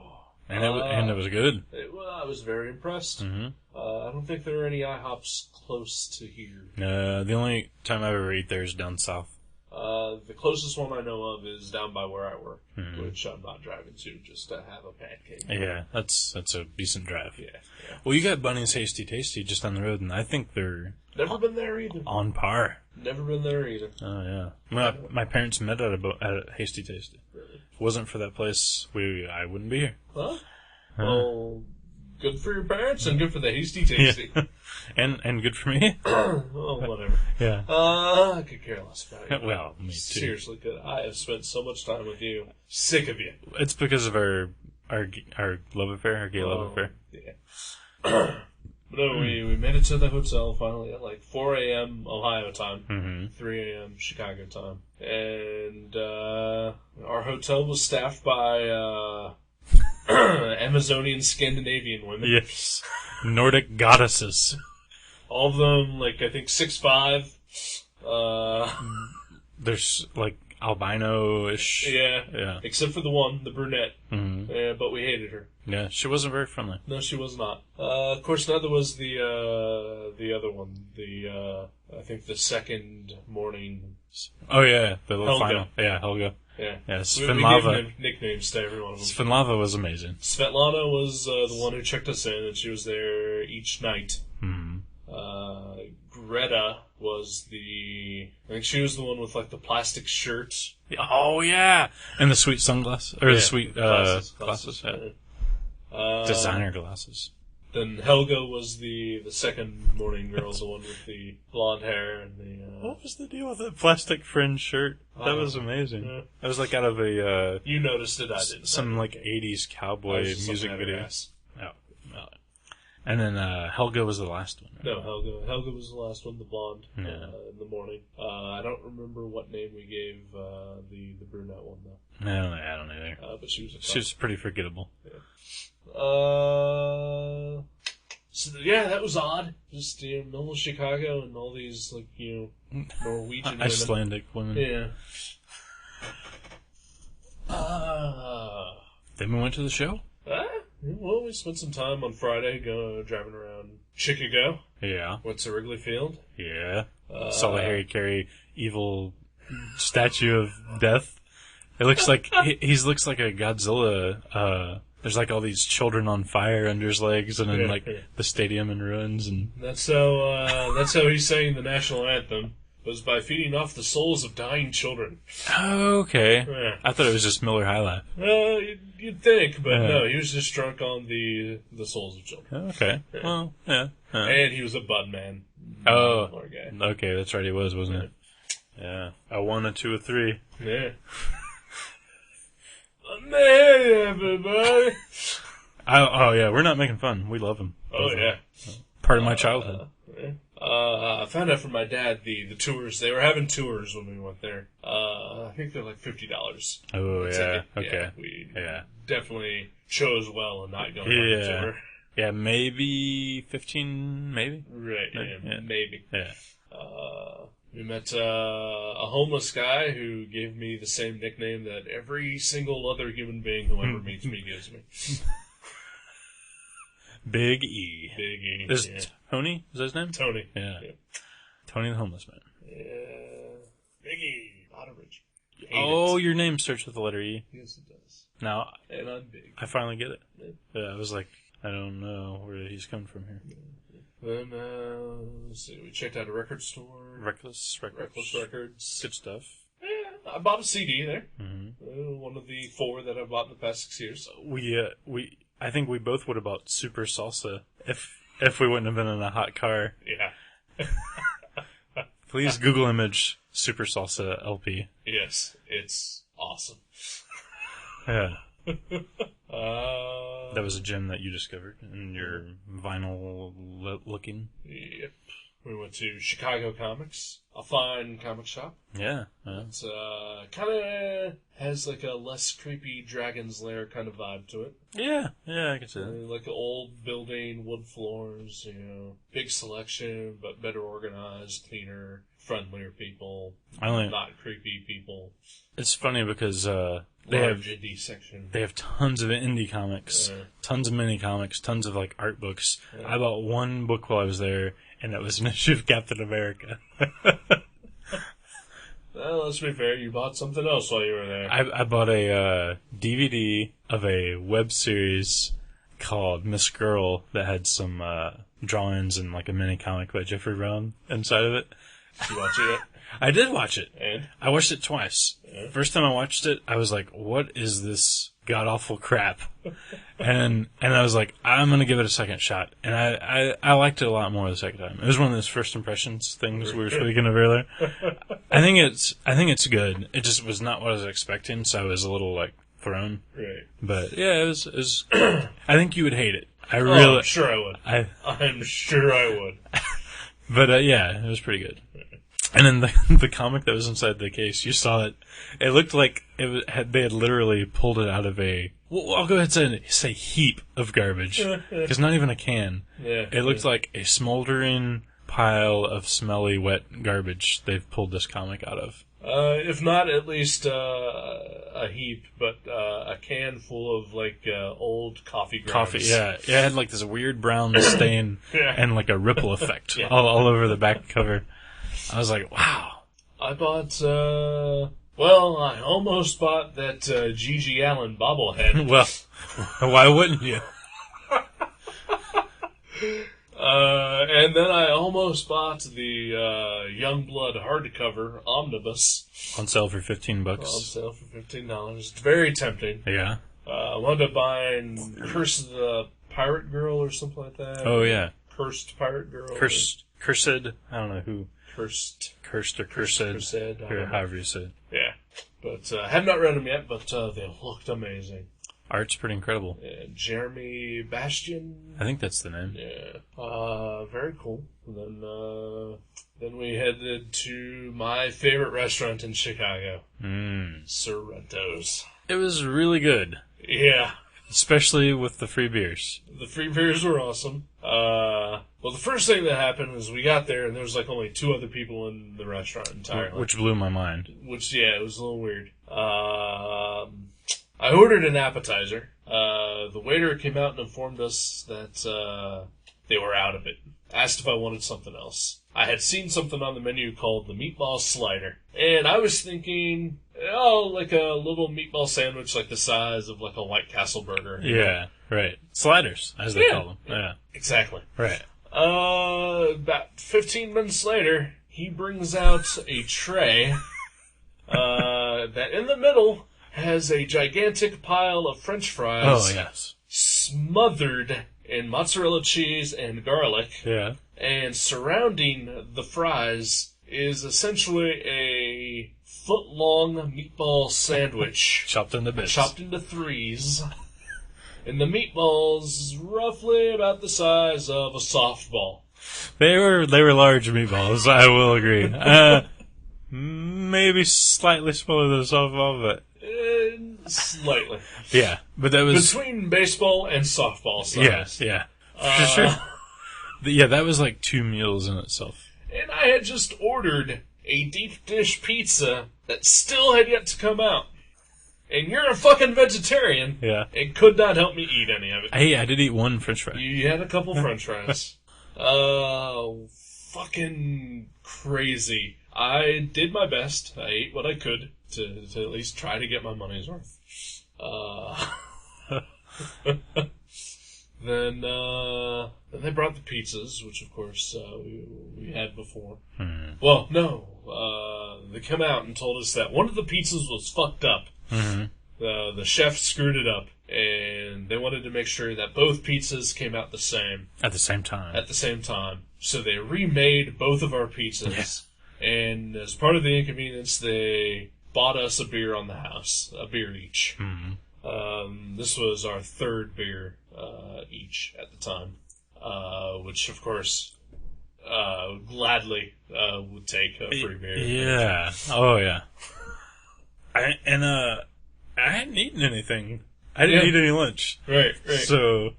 And it was good. I was very impressed. Mm-hmm. I don't think there are any IHOPs close to here. The only time I ever ate there is down south. The closest one I know of is down by where I work, Mm-hmm. which I'm not driving to just to have a pancake. Yeah, that's a decent drive. Yeah. Well, you got Bunny's Hasty Tasty just down the road, and I think they're Never been there either. on par. Never been there either. Oh, yeah. My parents met at a Hasty Tasty. Really? If it wasn't for that place, I wouldn't be here. Huh? Well, good for your parents and good for the Hasty Tasty. Yeah. and good for me. Well, whatever. Yeah. I could care less about you. Well, me too. Seriously, good. I have spent so much time with you. Sick of you. It's because of our love affair, our gay love affair. Yeah. No, we made it to the hotel finally at 4 a.m. Ohio time, 3 a.m. Chicago time. And our hotel was staffed by Amazonian Scandinavian women. Yes. Nordic goddesses. All of them, like, I think 6'5". There's, like, albino-ish. Yeah. Except for the one, the brunette. Mm-hmm. But we hated her. Yeah, she wasn't very friendly. No, she was not. Of course, neither was the other one. I think the second morning. Oh, yeah, the little Helga. final. Yeah, Helga. Yeah. Yeah, We Svenlava. gave nicknames to every one of them. Svenlava was amazing. Svetlana was the one who checked us in, and she was there each night. Hmm. Greta was I think she was the one with, like, the plastic shirt. Oh, yeah! And the sweet sunglasses. Or the sweet glasses. Yeah. Designer glasses. Then Helga was the second morning girl, the one with the blonde hair and the... What was the deal with that plastic fringe shirt? That was amazing. Yeah. That was like out of a... You noticed it, I didn't. Some, like, 80s cowboy music video. Ass. Oh. Well. And then Helga was the last one. Right? No, Helga was the last one, the blonde, Yeah. in the morning. I don't remember what name we gave the brunette one, though. No, I don't either. But she was She was pretty forgettable. Yeah. So yeah, that was odd. Just, middle of Chicago and all these, like, Norwegian women. Icelandic women. Yeah. Then we went to the show? Well, we spent some time on Friday driving around Chicago. Yeah. Went to Wrigley Field. Yeah. Saw the Harry Carey evil statue of death. It looks like he looks like a Godzilla. There's like all these children on fire under his legs, and then the stadium in ruins, and that's how he sang the national anthem. Was by feeding off the souls of dying children. Oh, okay. Yeah. I thought it was just Miller High Life. You'd think, but no, he was just drunk on the souls of children. Okay. Yeah. Well, yeah. And he was a bud man. Oh. Poor guy. Okay, that's right, he was, wasn't it? Yeah. A 1, a 2, a 3. Yeah. Hey, everybody. Oh, yeah, we're not making fun. We love him. Oh, yeah. Part of my childhood. I found out from my dad the tours. They were having tours when we went there. I think they're like $50. Oh, yeah. Okay. Yeah, we definitely chose well in not going on the tour. Yeah, maybe 15, maybe? Right, yeah, maybe. Yeah. We met a homeless guy who gave me the same nickname that every single other human being who ever meets me gives me. Big E. Big E. Is Tony? Is that his name? Tony. Yeah. Tony the homeless man. Yeah. Big E. Otteridge. Oh, your name starts with the letter E. Yes, it does. Now, and I'm big. I finally get it. Yeah, I was like, I don't know where he's coming from here. Then, let's see, we checked out a record store. Reckless Records. Good stuff. Yeah, I bought a CD there. Mm-hmm. One of the 4 that I've bought in the past 6 years. I think we both would have bought Super Salsa if we wouldn't have been in a hot car. Yeah. Please Google image Super Salsa LP. Yes, it's awesome. Yeah. That was a gem that you discovered in your vinyl looking. Yep. We went to Chicago Comics, a fine comic shop. Yeah. It's kind of has like a less creepy Dragon's Lair kind of vibe to it. Yeah, I can see that. Like an old building, wood floors, big selection, but better organized, cleaner, friendlier people, not creepy people. It's funny because they Large indie section. They have tons of indie comics, tons of mini comics, tons of like art books. I bought one book while I was there, and it was an issue of Captain America. Well, let's be fair, you bought something else while you were there. I bought a DVD of a web series called Miss Girl that had some drawings and like a mini comic by Jeffrey Brown inside of it. Did you watch it yet? I did watch it. And? I watched it twice. Yeah. First time I watched it, I was like, what is this god-awful crap? and I was like, I'm going to give it a second shot. And I liked it a lot more the second time. It was one of those first impressions things we were speaking of earlier. I think it's good. It just was not what I was expecting, so I was a little, like, thrown. Right. But, yeah, it was I think you would hate it. I'm sure I would. I'm sure I would. But, yeah, it was pretty good. And then the comic that was inside the case, you saw it. It looked like they had literally pulled it out of well, I'll go ahead and say heap of garbage. Because not even a can. Yeah. It looked like a smoldering pile of smelly, wet garbage they've pulled this comic out of. If not, at least a heap, but a can full of old coffee grounds. Coffee, yeah. It had like this weird brown stain and like a ripple effect all over the back cover. I was like, wow. I bought, I almost bought that G.G. Allen bobblehead. Well, why wouldn't you? And then I almost bought the Youngblood hardcover omnibus. On sale for $15. On sale for $15. It's very tempting. Yeah. I wound up buying Curse of the Pirate Girl or something like that. Oh, yeah. Cursed Pirate Girl. Cursed. I don't know who. Cursed Or cursed. Or however you say it. Yeah. But I have not read them yet, but they looked amazing. Art's pretty incredible. Jeremy Bastian. I think that's the name. Yeah. Very cool. And then we headed to my favorite restaurant in Chicago. Sorrento's. It was really good. Yeah. Especially with the free beers. The free beers were awesome. Well, the first thing that happened was we got there and there was only 2 other people in the restaurant entirely. Which blew my mind. It was a little weird. I ordered an appetizer. The waiter came out and informed us that they were out of it. Asked if I wanted something else. I had seen something on the menu called the meatball slider. And I was thinking, like a little meatball sandwich like the size of like a White Castle burger. Yeah, right. Sliders, as they call them. Yeah. Exactly. Right. About 15 minutes later, he brings out a tray that in the middle has a gigantic pile of French fries. Oh, yes. Smothered in mozzarella cheese and garlic. Yeah. And surrounding the fries is essentially a foot-long meatball sandwich. Chopped into bits. Chopped into 3s. And the meatballs roughly about the size of a softball. They were large meatballs, I will agree. Maybe slightly smaller than a softball, but... Slightly. Yeah, but that was... Between baseball and softball size. Yeah. For sure. Yeah, that was like 2 meals in itself. And I had just ordered a deep dish pizza that still had yet to come out. And you're a fucking vegetarian. Yeah. And could not help me eat any of it. Hey, I did eat 1 French fry. You had a couple French fries. Fucking crazy. I did my best. I ate what I could to at least try to get my money's worth. Then they brought the pizzas, which of course we had before. Well, no. They come out and told us that one of the pizzas was fucked up. The chef screwed it up, and they wanted to make sure that both pizzas came out the same. At the same time. So they remade both of our pizzas. Yeah. And as part of the inconvenience, they bought us a beer on the house. A beer each. This was our 3rd beer each at the time. Which, of course, gladly would take a free beer. Yeah. Oh, yeah. I hadn't eaten anything. I didn't eat any lunch. Right. So,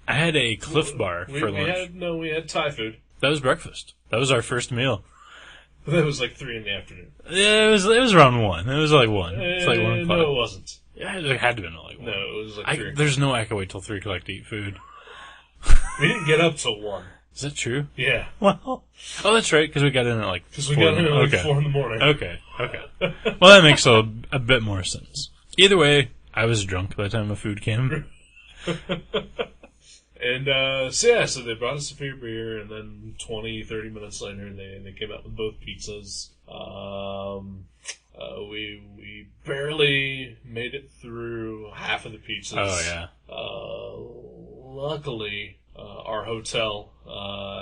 I had a Cliff Bar for lunch. We had Thai food. That was breakfast. That was our first meal. That was like 3 in the afternoon. Yeah, it was around 1. It was like 1. It's like 1 o'clock. No, it wasn't. Yeah, it had to have been like 1. No, it was like 3. There's no way I could wait till 3 o'clock to eat food. We didn't get up till 1. Is that true? Yeah. Well, that's right, because we got in at like 4. Because we got in at like 4 in the morning. Okay. Well, that makes a bit more sense. Either way, I was drunk by the time the food came. And, so they brought us a free beer, and then 20, 30 minutes later, they came out with both pizzas. We barely made it through half of the pizzas. Oh, yeah. Luckily, our hotel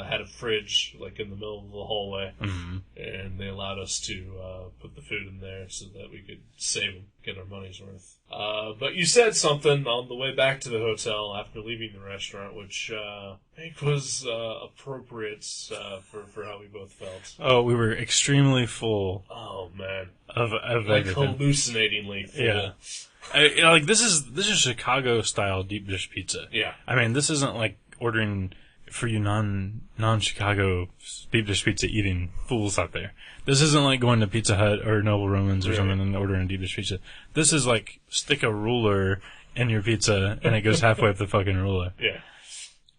had a fridge, like, in the middle of the hallway, and they allowed us to put the food in there so that we could save and get our money's worth. But you said something on the way back to the hotel after leaving the restaurant, which I think was appropriate for how we both felt. Oh, we were extremely full. Oh man, of like everything. hallucinatingly full. Yeah, this is Chicago style deep dish pizza. Yeah, I mean, this isn't like ordering for you non-Chicago deep dish pizza eating fools out there. This isn't like going to Pizza Hut or Noble Romans or something and ordering deep dish pizza. This is like stick a ruler in your pizza and it goes halfway up the fucking ruler. Yeah.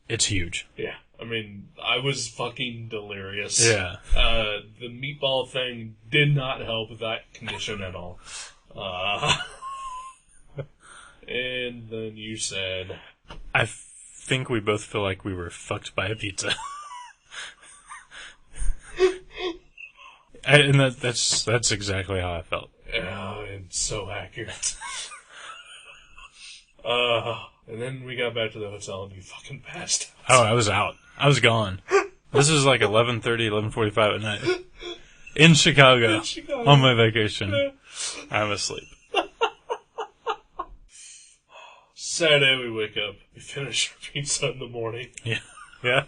It's huge. Yeah. I mean, I was fucking delirious. Yeah. The meatball thing did not help that condition at all. And then you said... I think we both feel like we were fucked by a pizza. And that's exactly how I felt. Oh, it's so accurate. And then we got back to the hotel and you fucking passed out. Oh, I was out. I was gone. This was like 11:30, 11:45 at night. In Chicago. On my vacation. I'm asleep. Saturday we wake up. We finish our pizza in the morning. Yeah. Yeah.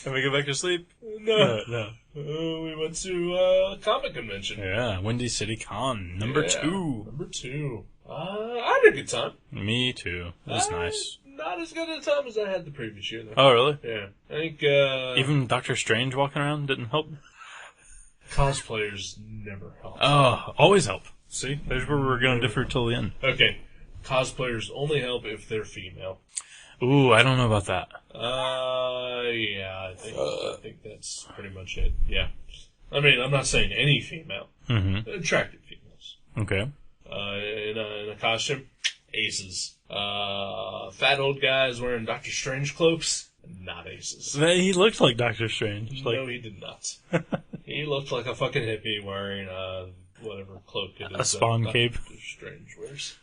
And we go back to sleep? No. We went to a comic convention. Yeah, Windy City Con, number 2. Number 2. I had a good time. Me too. It was nice. Not as good a time as I had the previous year, though. Oh, really? Yeah. I think, even Doctor Strange walking around didn't help? Cosplayers never help. Oh, always help. See? There's where we're going to differ till the end. Okay. Cosplayers only help if they're female. Ooh, I don't know about that. Yeah, I think that's pretty much it. Yeah. I mean, I'm not saying any female. Mm-hmm. Attractive females. Okay. In a costume, aces. Fat old guys wearing Doctor Strange cloaks, not aces. He looked like Doctor Strange. No, he did not. He looked like a fucking hippie wearing whatever cloak it is. A Spawn cape. Doctor Strange wears.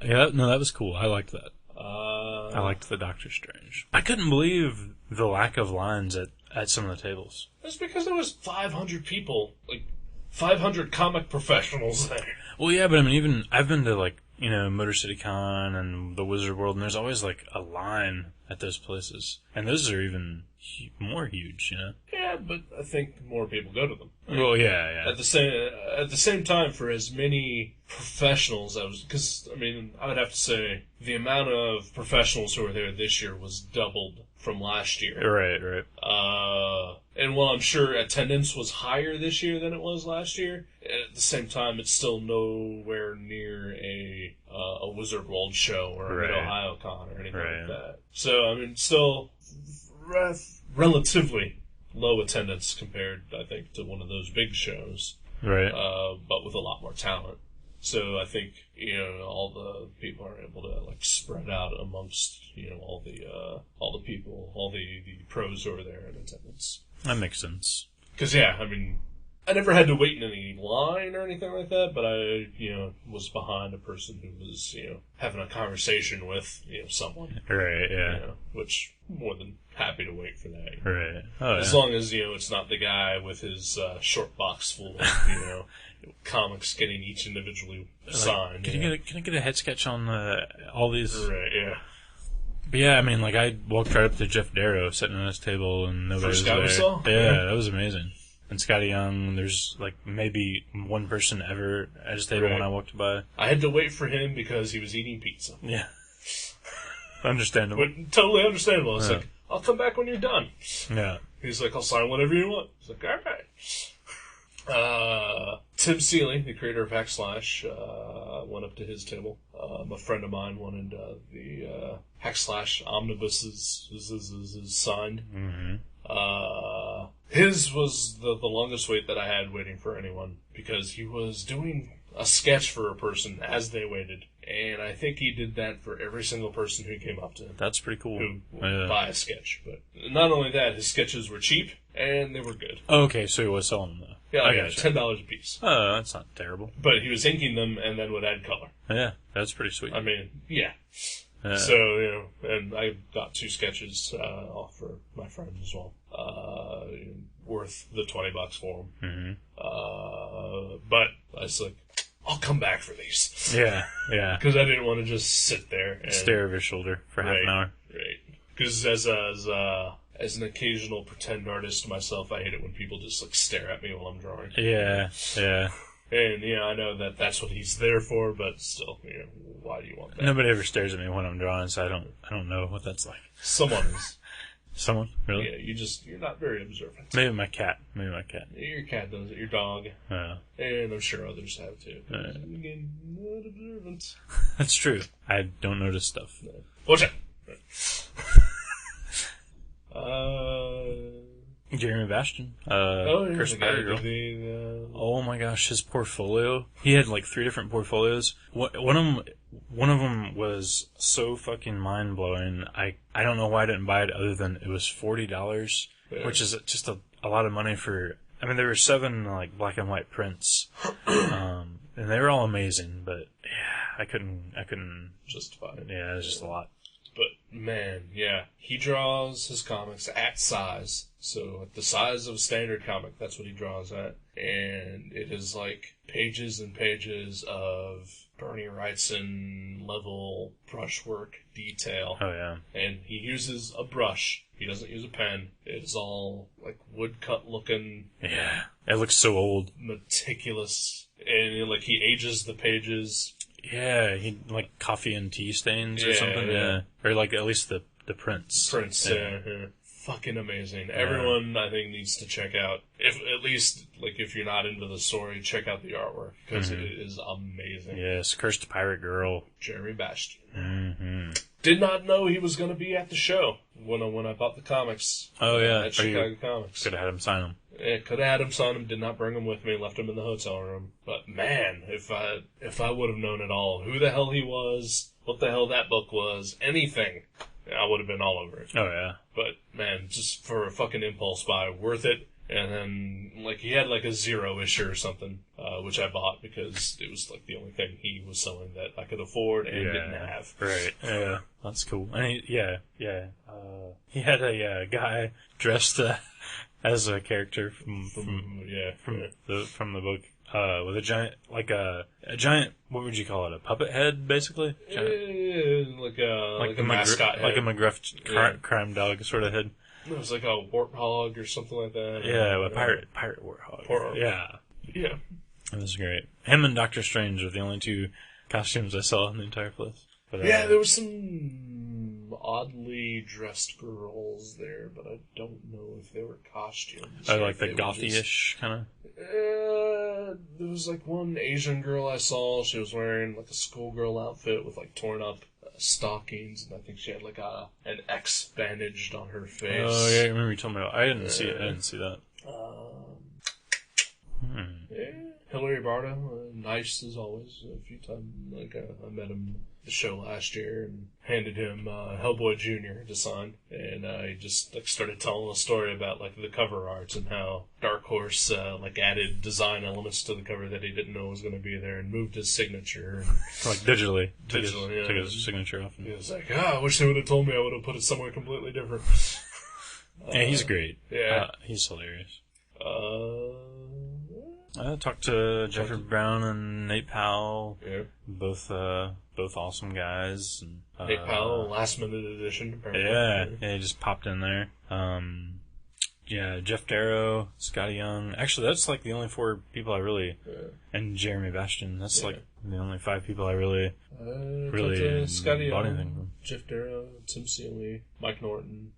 Yeah, no, that was cool. I liked that. I liked the Doctor Strange. I couldn't believe the lack of lines at some of the tables. That's because there was 500 people, like 500 comic professionals there. Well, yeah, but I mean, even I've been to like Motor City Con and the Wizard World, and there's always like a line at those places, and those are even more huge, Yeah, but I think more people go to them. Well, yeah. At the same time, for as many professionals, because I would have to say the amount of professionals who were there this year was doubled from last year. Right. And while I'm sure attendance was higher this year than it was last year, at the same time, it's still nowhere near a Wizard World show or an Ohio Con or anything like that. So, still relatively low attendance compared, I think, to one of those big shows. Right. But with a lot more talent. So I think, all the people are able to, like, spread out amongst, all the people, all the pros who are there in attendance. That makes sense. Because, I never had to wait in any line or anything like that, but I, was behind a person who was, having a conversation with, someone. Right, yeah. Which, more than happy to wait for that. Right. Oh, as long as, it's not the guy with his short box full of, comics getting each individually signed. Can I get a head sketch on all these? Right, yeah. But yeah, I walked right up to Jeff Darrow sitting on his table and nobody was there. First guy we saw? Yeah, that was amazing. And Scotty Young, there's like maybe one person ever at his table when I walked by. I had to wait for him because he was eating pizza. Yeah. Understandable. But totally understandable. It's like, I'll come back when you're done. Yeah. He's like, I'll sign whatever you want. He's like, alright. Tim Seeley, the creator of Hackslash, went up to his table. A friend of mine wanted the Hackslash omnibuses signed. Mm-hmm. His was the longest wait that I had waiting for anyone, because he was doing a sketch for a person as they waited, and I think he did that for every single person who came up to him. That's pretty cool. Who would buy a sketch. But not only that, his sketches were cheap, and they were good. Oh, okay, so he was selling them, though. Yeah, I got $10 a piece. Oh, that's not terrible. But he was inking them and then would add color. Yeah, that's pretty sweet. Yeah. So, and I got 2 sketches off for my friends as well. Worth the $20 for them. Mm-hmm. But I was like, I'll come back for these. Yeah. Because I didn't want to just sit there and stare over his shoulder for half an hour. Right. Because as an occasional pretend artist myself, I hate it when people just like stare at me while I'm drawing. Yeah. And I know that that's what he's there for, but still, why do you want that? Nobody ever stares at me when I'm drawing, so I don't know what that's like. Someone is. Someone? Really? Yeah, you're not very observant. Maybe my cat. Your cat does it, your dog. Yeah. And I'm sure others have too. Again, not observant. That's true. I don't notice stuff. No. Watch out! Jeremy Bastion. Curse the Pirate Girl. Oh my gosh, his portfolio. He had like 3 different portfolios. One of them was so fucking mind blowing. I don't know why I didn't buy it other than it was $40, which is just a lot of money for. I mean, there were 7 like black and white prints, and they were all amazing. But yeah, I couldn't justify it. Yeah, it was just a lot. But man, yeah, he draws his comics at size. So at the size of a standard comic, that's what he draws at. And it is like pages and pages of Bernie Wrightson level brushwork detail. Oh yeah. And he uses a brush. He doesn't use a pen. It's all like woodcut looking. Yeah. It looks so old. Meticulous. And like he ages the pages. Yeah, he like coffee and tea stains or something. Yeah. Or like at least the prints. Yeah. Fucking amazing. Everyone, I think, needs to check out, if you're not into the story, check out the artwork, because it is amazing. Yes, Cursed Pirate Girl. Jeremy Bastion. Mm-hmm. Did not know he was going to be at the show when I bought the comics. Oh, yeah. At Chicago Comics. Could have had him sign them. Yeah, could have had him sign them, did not bring them with me, left them in the hotel room. But man, if I would have known at all who the hell he was, what the hell that book was, anything, I would have been all over it. Oh, yeah. But, man, just for a fucking impulse buy, worth it. And then, like, he had, like, a 0 issue or something, which I bought because it was, like, the only thing he was selling that I could afford and didn't have. Right. Yeah. That's cool. And he had a guy dressed as a character from the book. With a giant, what would you call it? A puppet head, basically? Like a mascot head. Like a McGruff crime dog sort of head. It was like a warthog or something like that. Yeah, a pirate warthog. Yeah. Yeah. It was great. Him and Doctor Strange are the only 2 costumes I saw in the entire place. But, there was some oddly dressed girls there, but I don't know if they were costumes. Oh, like the gothy-ish kind of? There was like one Asian girl I saw. She was wearing like a schoolgirl outfit with like torn up stockings, and I think she had like an X bandaged on her face. Oh yeah, I remember you told me about. I didn't see it. I didn't see that. Yeah, Hilary Barta, nice as always. A few times, I met him at the show last year and handed him Hellboy Jr. to sign, and I just started telling a story about like the cover art and how Dark Horse added design elements to the cover that he didn't know was going to be there and moved his signature. And like digitally. Took his signature off. He was like, I wish they would have told me. I would have put it somewhere completely different. Yeah, he's great. Yeah. He's hilarious. I talked to Jeffrey Brown and Nate Powell. Yeah. Both awesome guys. And, Nate Powell, last minute edition, apparently. Yeah, he just popped in there. Jeff Darrow, Scotty Young. Actually, that's like the only 4 people I really... Yeah. And Jeremy Bastion. That's like the only 5 people I really Scotty bought Young, anything from. Jeff Darrow, Tim Seeley, Mike Norton,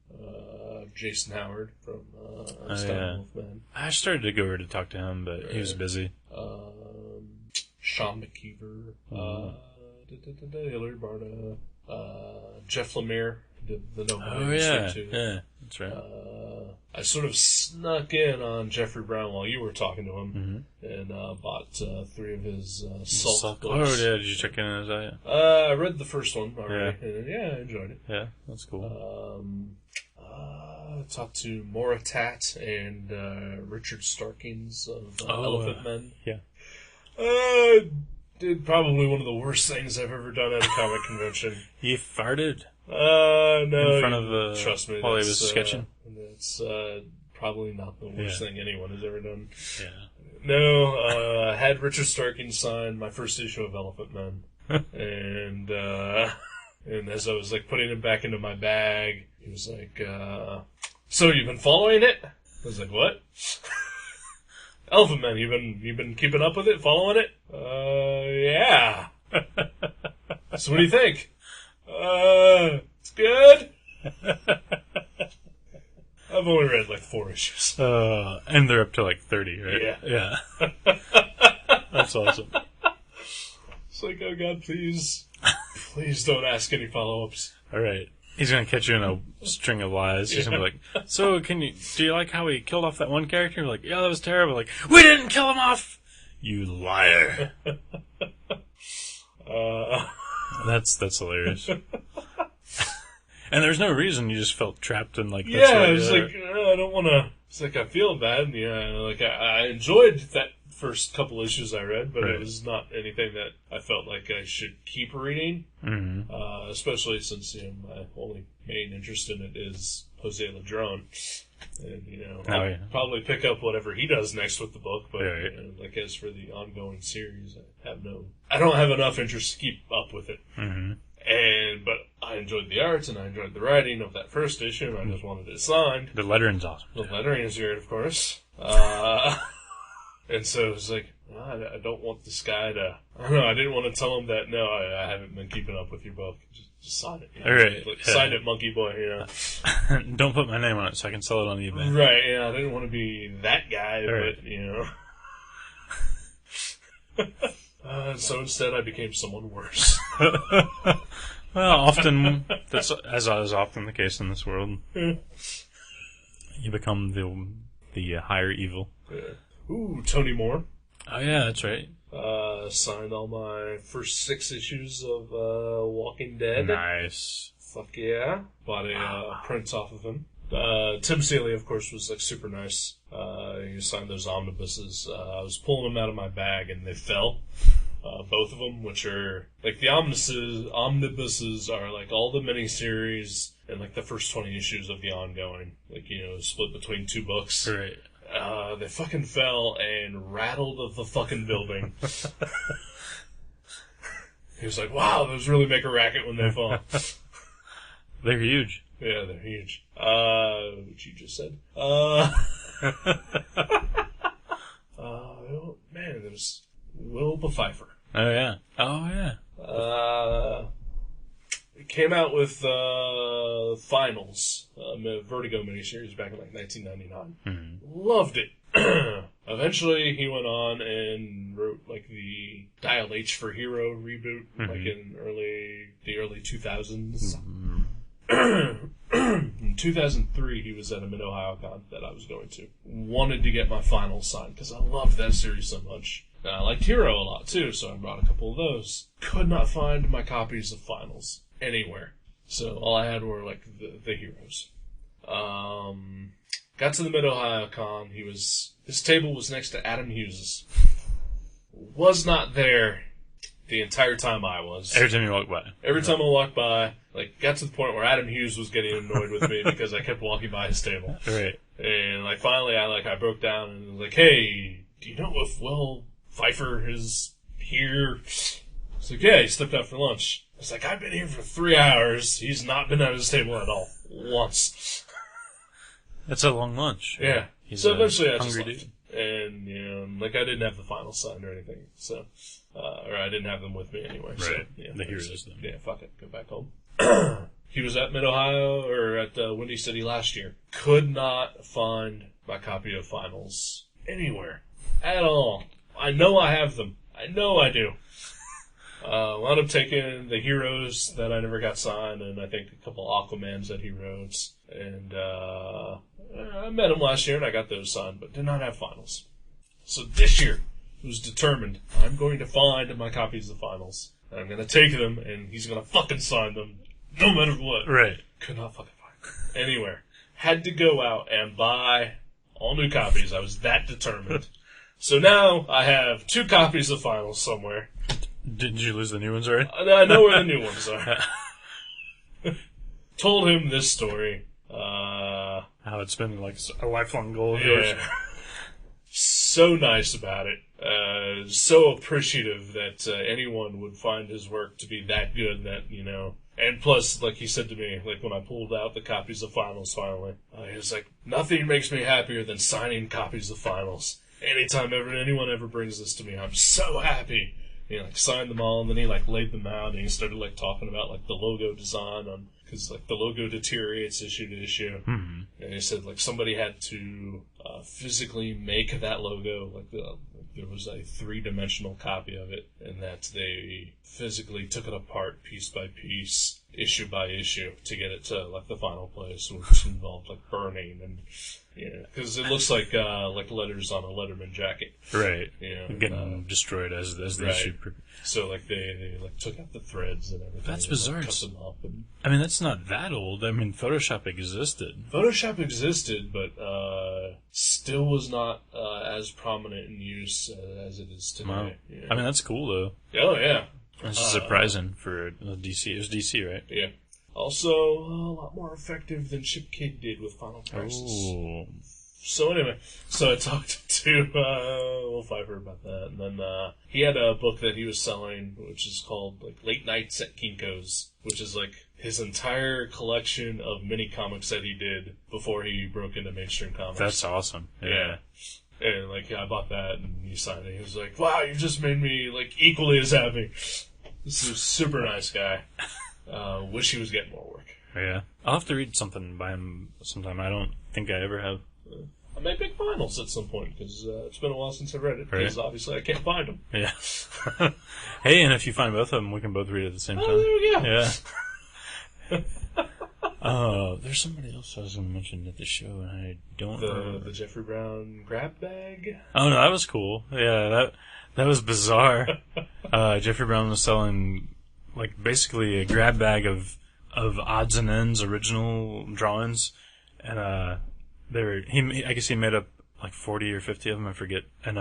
Jason Howard from Wolfman. I started to go over to talk to him, but he was busy. Sean McKeever, Hilary Barta, Jeff Lemire did the Nobody strip too. Yeah, that's right. I sort of snuck in on Jeffrey Brown while you were talking to him, and bought 3 of his Salsa books. Oh yeah, did you check in on his? I read the first one already, and I enjoyed it. Yeah, that's cool. Talked to Moratat and Richard Starkings of Elephant Men. Yeah. Did probably one of the worst things I've ever done at a comic convention. You farted? No. In front of trust me, while he was sketching? That's probably not the worst thing anyone has ever done. Yeah. No, I had Richard Starkey sign my first issue of Elephant Men. And as I was, like, putting it back into my bag, he was like, so you've been following it? I was like, what? Elephant Man, you've been keeping up with it, following it? Yeah. So what do you think? It's good. I've only read like 4 issues. And they're up to like 30, right? Yeah. That's awesome. It's like, oh God, please don't ask any follow-ups. All right. He's going to catch you in a string of lies. He's going to be like, so do you like how we killed off that one character? We're like, yeah, that was terrible. Like, we didn't kill him off! You liar. That's hilarious. And there's no reason, you just felt trapped in like... I was like, I don't want to... It's like, I feel bad. Yeah, like, I enjoyed that first couple issues I read, but it was not anything that I felt like I should keep reading. Mm-hmm. Especially since, my only main interest in it is Jose Ladrón. And, I'll probably pick up whatever he does next with the book, but, like, as for the ongoing series, I don't have enough interest to keep up with it. Mm-hmm. But I enjoyed the art and I enjoyed the writing of that first issue, and I just wanted it signed. The lettering's awesome. The lettering is great, of course. And so it was like, I don't want this guy to... I don't know, I didn't want to tell him that, no, I haven't been keeping up with your book. Just sign it. All right. Like, sign it, monkey boy, Don't put my name on it so I can sell it on eBay. Right, I didn't want to be that guy, but, so instead I became someone worse. Well, often, that's as is often the case in this world. You become the higher evil. Yeah. Ooh, Tony Moore. Oh yeah, that's right. Signed all my first 6 issues of Walking Dead. Nice. Fuck yeah. Bought a print off of him. Tim Seeley, of course, was like super nice. He signed those omnibuses. I was pulling them out of my bag and they fell. Both of them, which are like the omnibuses are like all the miniseries and like the first 20 issues of the ongoing, like, split between 2 books. Right. They fucking fell and rattled the fucking building. He was like, wow, those really make a racket when they fall. They're huge. Yeah, they're huge. What you just said. Man, there's Will Pfeiffer. Oh, yeah. It came out with Finals, Vertigo miniseries back in like 1999. Mm-hmm. Loved it. Eventually, he went on and wrote like the Dial H for Hero reboot, like in the early 2000s. Mm-hmm. In 2003, he was at a Mid-Ohio con that I was going to. Wanted to get my Finals signed because I loved that series so much. And I liked Hero a lot too, so I brought a couple of those. Could not find my copies of Finals anywhere. So all I had were like the Heroes. Got to the Mid-Ohio con. His table was next to Adam Hughes's. Was not there the entire time I was. Every time you walk by. Every time I walked by, like, got to the point where Adam Hughes was getting annoyed with me because I kept walking by his table. Right. And like finally I broke down and was like, hey, do you know if Will Pfeiffer is here? It's like, yeah, he stepped out for lunch. I was like, I've been here for 3 hours. He's not been at his table at all. Once. That's a long lunch. Yeah. He's so eventually I just hungry left. dude. And, like, I didn't have the final signed or anything. So, or I didn't have them with me anyway. Right. So, yeah, the Heroes, then. Yeah, fuck it. Go back home. He was at Mid-Ohio, or at Windy City last year. Could not find my copy of Finals anywhere. At all. I know I have them. I know I do. Wound up taking the Heroes that I never got signed, and I think a couple Aquamans that he wrote. And I met him last year, and I got those signed, but did not have Finals. So this year, I was determined, I'm going to find my copies of Finals. And I'm going to take them, and he's going to fucking sign them, no matter what. Right. Could not fucking find them anywhere. Had to go out and buy all new copies. I was that determined. So now I have 2 copies of Finals somewhere. Didn't you lose the new ones already? I know where the new ones are. Told him this story. How it's been like a lifelong goal of yours. so nice about it. So appreciative that anyone would find his work to be that good that, you know. And plus, like he said to me, like when I pulled out the copies of Finals finally, he was like, nothing makes me happier than signing copies of Finals. Anytime anyone ever brings this to me, I'm so happy. He like signed them all, and then he like laid them out, and he started like talking about like the logo design on, because like the logo deteriorates issue to issue, Mm-hmm. and he said like somebody had to physically make that logo, like there was a 3-dimensional copy of it, and that they physically took it apart piece by piece, issue by issue, to get it to like the final place, which involved like burning and. Yeah, because it looks like letters on a Letterman jacket. Right. Yeah, Getting destroyed as the right. issue. So like they like took out the threads and everything. That's and, bizarre. Like, cut them up and... I mean, that's not that old. I mean, Photoshop existed. Photoshop existed, but still was not as prominent in use as it is today. Wow. Yeah. I mean, that's cool though. Oh yeah. That's surprising for DC. It was DC, right? Yeah. Also, a lot more effective than Chip Kid did with Final Crisis. Oh. So anyway, so I talked to Will Pfeiffer about that, and then he had a book that he was selling, which is called like Late Nights at Kinko's, which is like his entire collection of mini comics that he did before he broke into mainstream comics. That's awesome. Yeah. And like, I bought that, and he signed it. He was like, "Wow, you just made me like equally as happy." This is a super nice guy. Wish he was getting more work. Yeah. I'll have to read something by him sometime. I don't think I ever have. I may pick Finals at some point, because it's been a while since I've read it, because obviously I can't find them. Yeah. Hey, and if you find both of them, we can both read at the same time. Oh, there we go. Yeah. There's somebody else I was going to mention at the show, and I don't remember. The Jeffrey Brown grab bag? Oh, no, that was cool. Yeah, that was bizarre. Jeffrey Brown was selling, like, basically a grab bag of odds and ends original drawings, and I guess he made up like 40 or 50 of them, I forget, and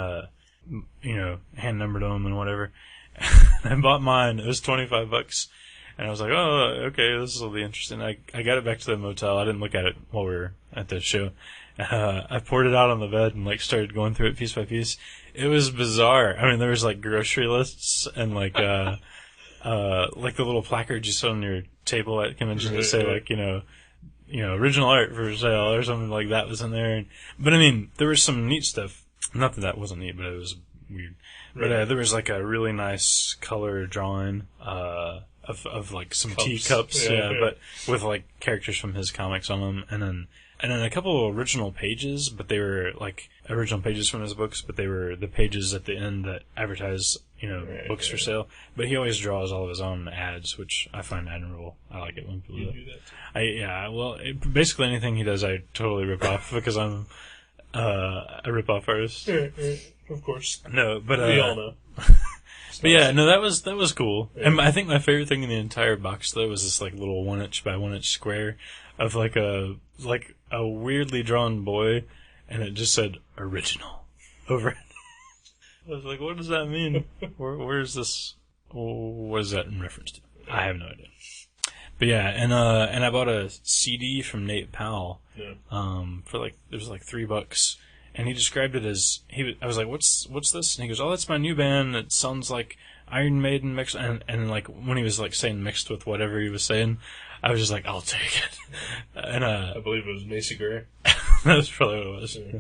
hand numbered them and whatever. I bought mine. It was $25, and I was like, oh, okay, this will be interesting. I got it back to the motel. I didn't look at it while we were at the show. I poured it out on the bed and like started going through it piece by piece. It was bizarre. I mean, there was like grocery lists and like like the little placards you saw on your table at convention that say like, original art for sale or something like that was in there. But I mean, there was some neat stuff. Not that wasn't neat, but it was weird. Right. But there was like a really nice color drawing of like some teacups, but with like characters from his comics on them, and then a couple of original pages, but they were like original pages from his books, but they were the pages at the end that advertise, books for sale. But he always draws all of his own ads, which I find admirable. I like it when people do that. Basically anything he does, I totally rip off because I'm a rip-off artist. Of course. No, but we all know. But yeah, no, that was cool. Yeah. And I think my favorite thing in the entire box though was this like little 1" by 1" square of like a weirdly drawn boy, and it just said original over it. I was like, what does that mean? Where's this? What is that in reference to? I have no idea. But yeah, and I bought a CD from Nate Powell. Yeah. For like it was like $3. And he described it as I was like, "What's this?" And he goes, "Oh, that's my new band. It sounds like Iron Maiden mixed." And like when he was like saying mixed with whatever he was saying, I was just like, "I'll take it." And I believe it was Macy Gray. That's probably what it was. Yeah.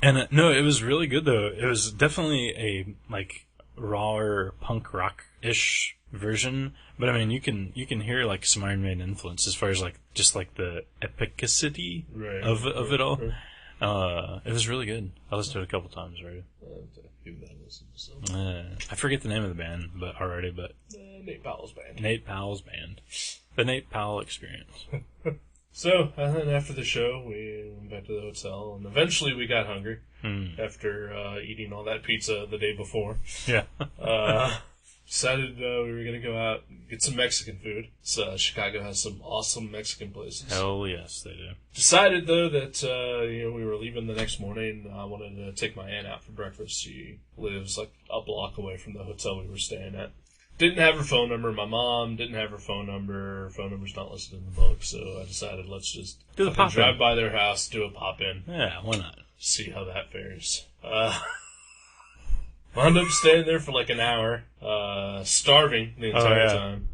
And no, it was really good though. It was definitely a like rawer punk rock ish version, but I mean you can hear like some Iron Maiden influence as far as like just like the epicity of it all. Right. It was really good. I listened to it a couple times already. I forget the name of the band, but Nate Powell's band. Nate Powell's band. The Nate Powell Experience. So, and then after the show, we went back to the hotel, and eventually we got hungry after eating all that pizza the day before. Yeah. Decided we were going to go out and get some Mexican food. So Chicago has some awesome Mexican places. Hell yes, they do. Decided, though, that we were leaving the next morning. I wanted to take my aunt out for breakfast. She lives like a block away from the hotel we were staying at. Didn't have her phone number. My mom didn't have her phone number. Her phone number's not listed in the book. So I decided let's just drive by their house, do a pop-in. Yeah, why not? See how that fares. Wound up staying there for like an hour, starving the entire time.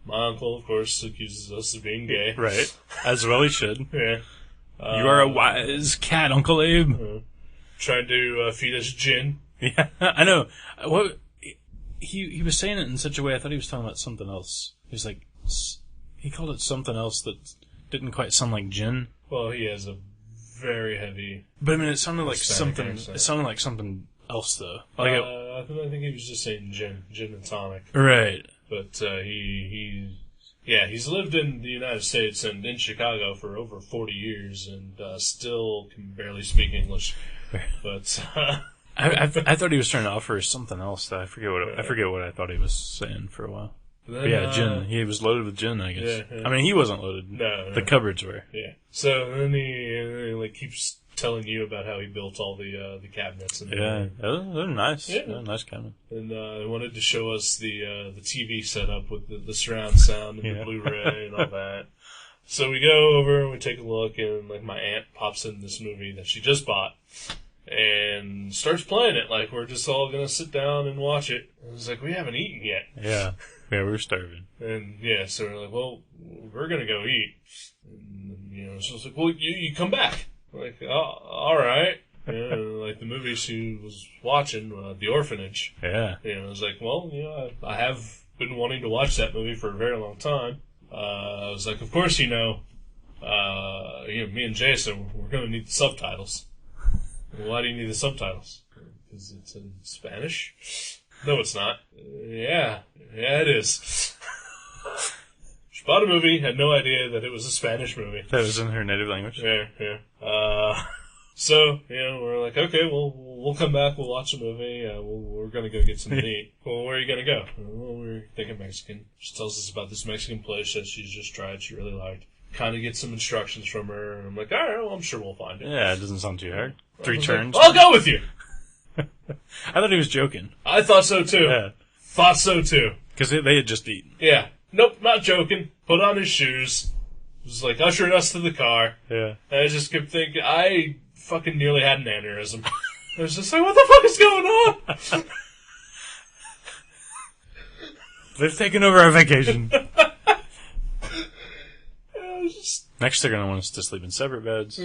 My uncle, of course, accuses us of being gay. Right. As well he should. Yeah. You are a wise cat, Uncle Abe. Trying to feed us gin. Yeah, I know. What he was saying it in such a way I thought he was talking about something else. He was like, he called it something else that didn't quite sound like gin. Well, he has a very heavy. But I mean, it sounded like something. accent. It sounded like something else, though. Like I think he was just saying gin and tonic. Right. But he's lived in the United States and in Chicago for over 40 years and still can barely speak English. But I thought he was trying to offer something else, though. I forget what I thought he was saying for a while. then, But yeah, gin. He was loaded with gin, I guess. Yeah. I mean, he wasn't loaded. No. The cupboards were. Yeah. So then he like keeps telling you about how he built all the cabinets. And They're nice. Yeah. They're nice cabinet. And he wanted to show us the TV setup with the surround sound and the Blu-ray and all that. So we go over and we take a look, and like my aunt pops in this movie that she just bought and starts playing it. Like we're just all gonna sit down and watch it. And it's like we haven't eaten yet. Yeah, we're starving. And so we're like, well, we're gonna go eat. And, so it's like, well, you come back. Like, oh, all right. Like the movie she was watching, The Orphanage. Yeah. I was like, well, I have been wanting to watch that movie for a very long time. I was like, of course, me and Jason, we're going to need the subtitles. Why do you need the subtitles? Because it's in Spanish? No, it's not. Yeah, it is. She bought a movie, had no idea that it was a Spanish movie. That was in her native language? Yeah. So, we're like, okay, well, we'll come back, we'll watch the movie, we're gonna go get something to eat. Well, where are you gonna go? Well, we're thinking Mexican. She tells us about this Mexican place that she's just tried, she really liked. Kind of get some instructions from her, and I'm like, alright, well, I'm sure we'll find it. Yeah, it doesn't sound too hard. 3 turns. Like, I'll go with you! I thought he was joking. I thought so too. Yeah. Thought so too. Because they had just eaten. Yeah. Nope, not joking. Put on his shoes. Was like ushering us to the car. Yeah. And I just kept thinking, I fucking nearly had an aneurysm. I was just like, what the fuck is going on? They've taken over our vacation. Just... Next, they're going to want us to sleep in separate beds.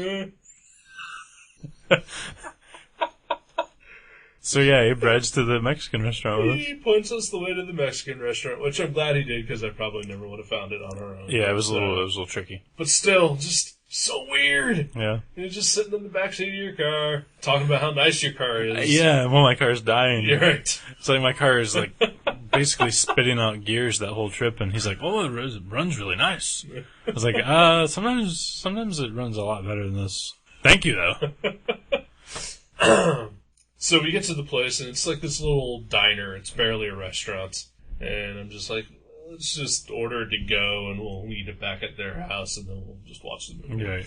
So yeah, he rides to the Mexican restaurant with us. He points us the way to the Mexican restaurant, which I'm glad he did because I probably never would have found it on our own. Yeah, it was a little tricky. But still, just so weird. Yeah. You're just sitting in the backseat of your car, talking about how nice your car is. Yeah, well, my car's dying. You're right. It's like my car is like basically spitting out gears that whole trip, and he's like, "Oh, it runs really nice." I was like, sometimes it runs a lot better than this. Thank you, though. So we get to the place, and it's like this little diner. It's barely a restaurant. And I'm just like, let's just order to go, and we'll eat it back at their house, and then we'll just watch the movie. Right.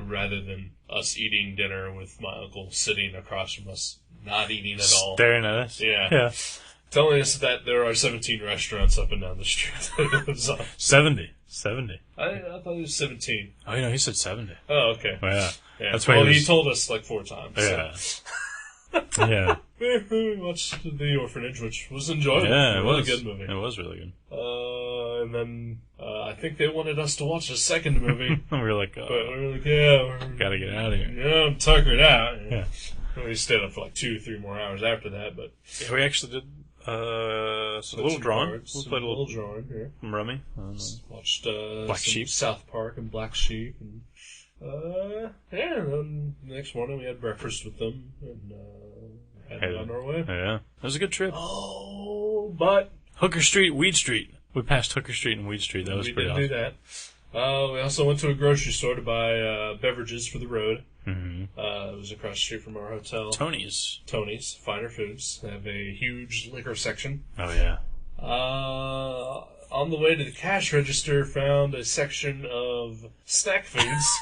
Rather than us eating dinner with my uncle sitting across from us, not eating at all. Staring at us. Yeah. Telling us that there are 17 restaurants up and down the street. 70. I thought it was 17. Oh, he said 70. Oh, okay. Oh, yeah. Yeah. That's why he told us like 4 times. Yeah. So. Yeah. We watched The Orphanage, which was enjoyable. Yeah, it was. was A good movie. It was really good. And then I think they wanted us to watch a second movie. We were like, But we were like, yeah, gotta get out of here. Yeah, I'm tuckered out. Yeah. We stayed up for like 2-3 more hours after that, but Yeah, we actually did a little drawing. We played a little drawing here. rummy. Watched Black Sheep. South Park and Black Sheep, and and then the next morning we had breakfast with them and headed on our way. Yeah, it was a good trip. Oh, but Hooker Street, Weed Street. We passed Hooker Street and Weed Street. That was pretty awesome. We did do that. We also went to a grocery store to buy beverages for the road. Mm-hmm. It was across the street from our hotel. Tony's, Finer Foods. They have a huge liquor section. Oh, yeah. On the way to the cash register, found a section of snack foods.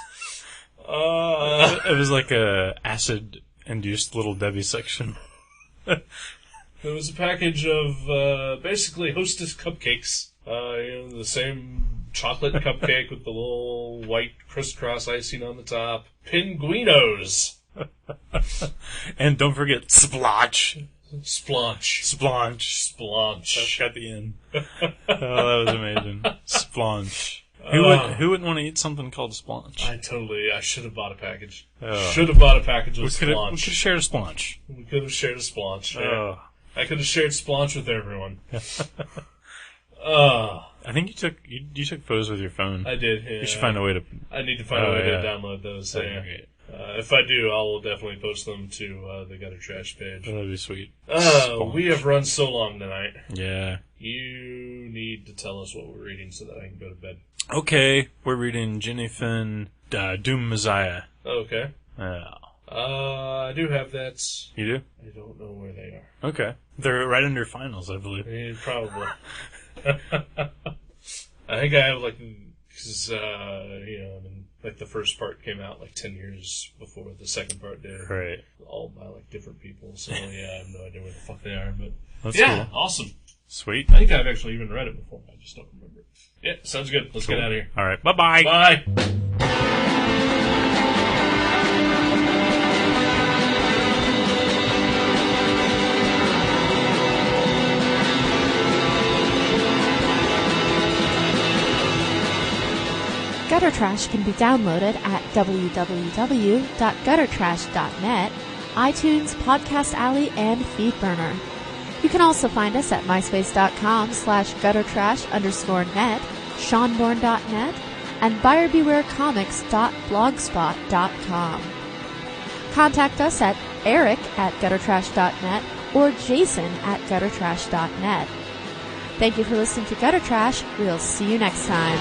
It was like a acid-induced Little Debbie section. There was a package of basically Hostess cupcakes. The same chocolate cupcake with the little white crisscross icing on the top. Pinguinos. And don't forget splotch. Splonch. Splonch. Splonch. That's got the end. Oh, that was amazing. Splonch. Who wouldn't want to eat something called a splonch? I should have bought a package. Should have bought a package of splonch. We could have shared a splonch. We could have shared a splonch. Yeah. I could have shared splonch with everyone. I think you took photos with your phone. I did. Yeah. You should find a way to. I need to find a way to download those. Great. If I do, I'll definitely post them to the Gutter Trash page. That'd be sweet. We have run so long tonight. Yeah. You need to tell us what we're reading so that I can go to bed. Okay, we're reading Jenny Finn, Doom Messiah. Okay. I do have that. You do? I don't know where they are. Okay. They're right under finals, I believe. Yeah, probably. I think I have, because, the first part came out, 10 years before the second part did. Right. All by, different people. So, yeah, I have no idea where the fuck they are, but... That's cool. Awesome. Sweet. I think I've actually even read it before. I just don't remember it. Yeah, sounds good. Let's get out of here. All right. Bye-bye. Bye. Gutter Trash can be downloaded at www.guttertrash.net, iTunes, Podcast Alley, and Feedburner. You can also find us at myspace.com/guttertrash_net, seanborn.net, and buyerbewarecomics.blogspot.com. Contact us at eric@guttertrash.net or jason@guttertrash.net. Thank you for listening to Gutter Trash. We'll see you next time.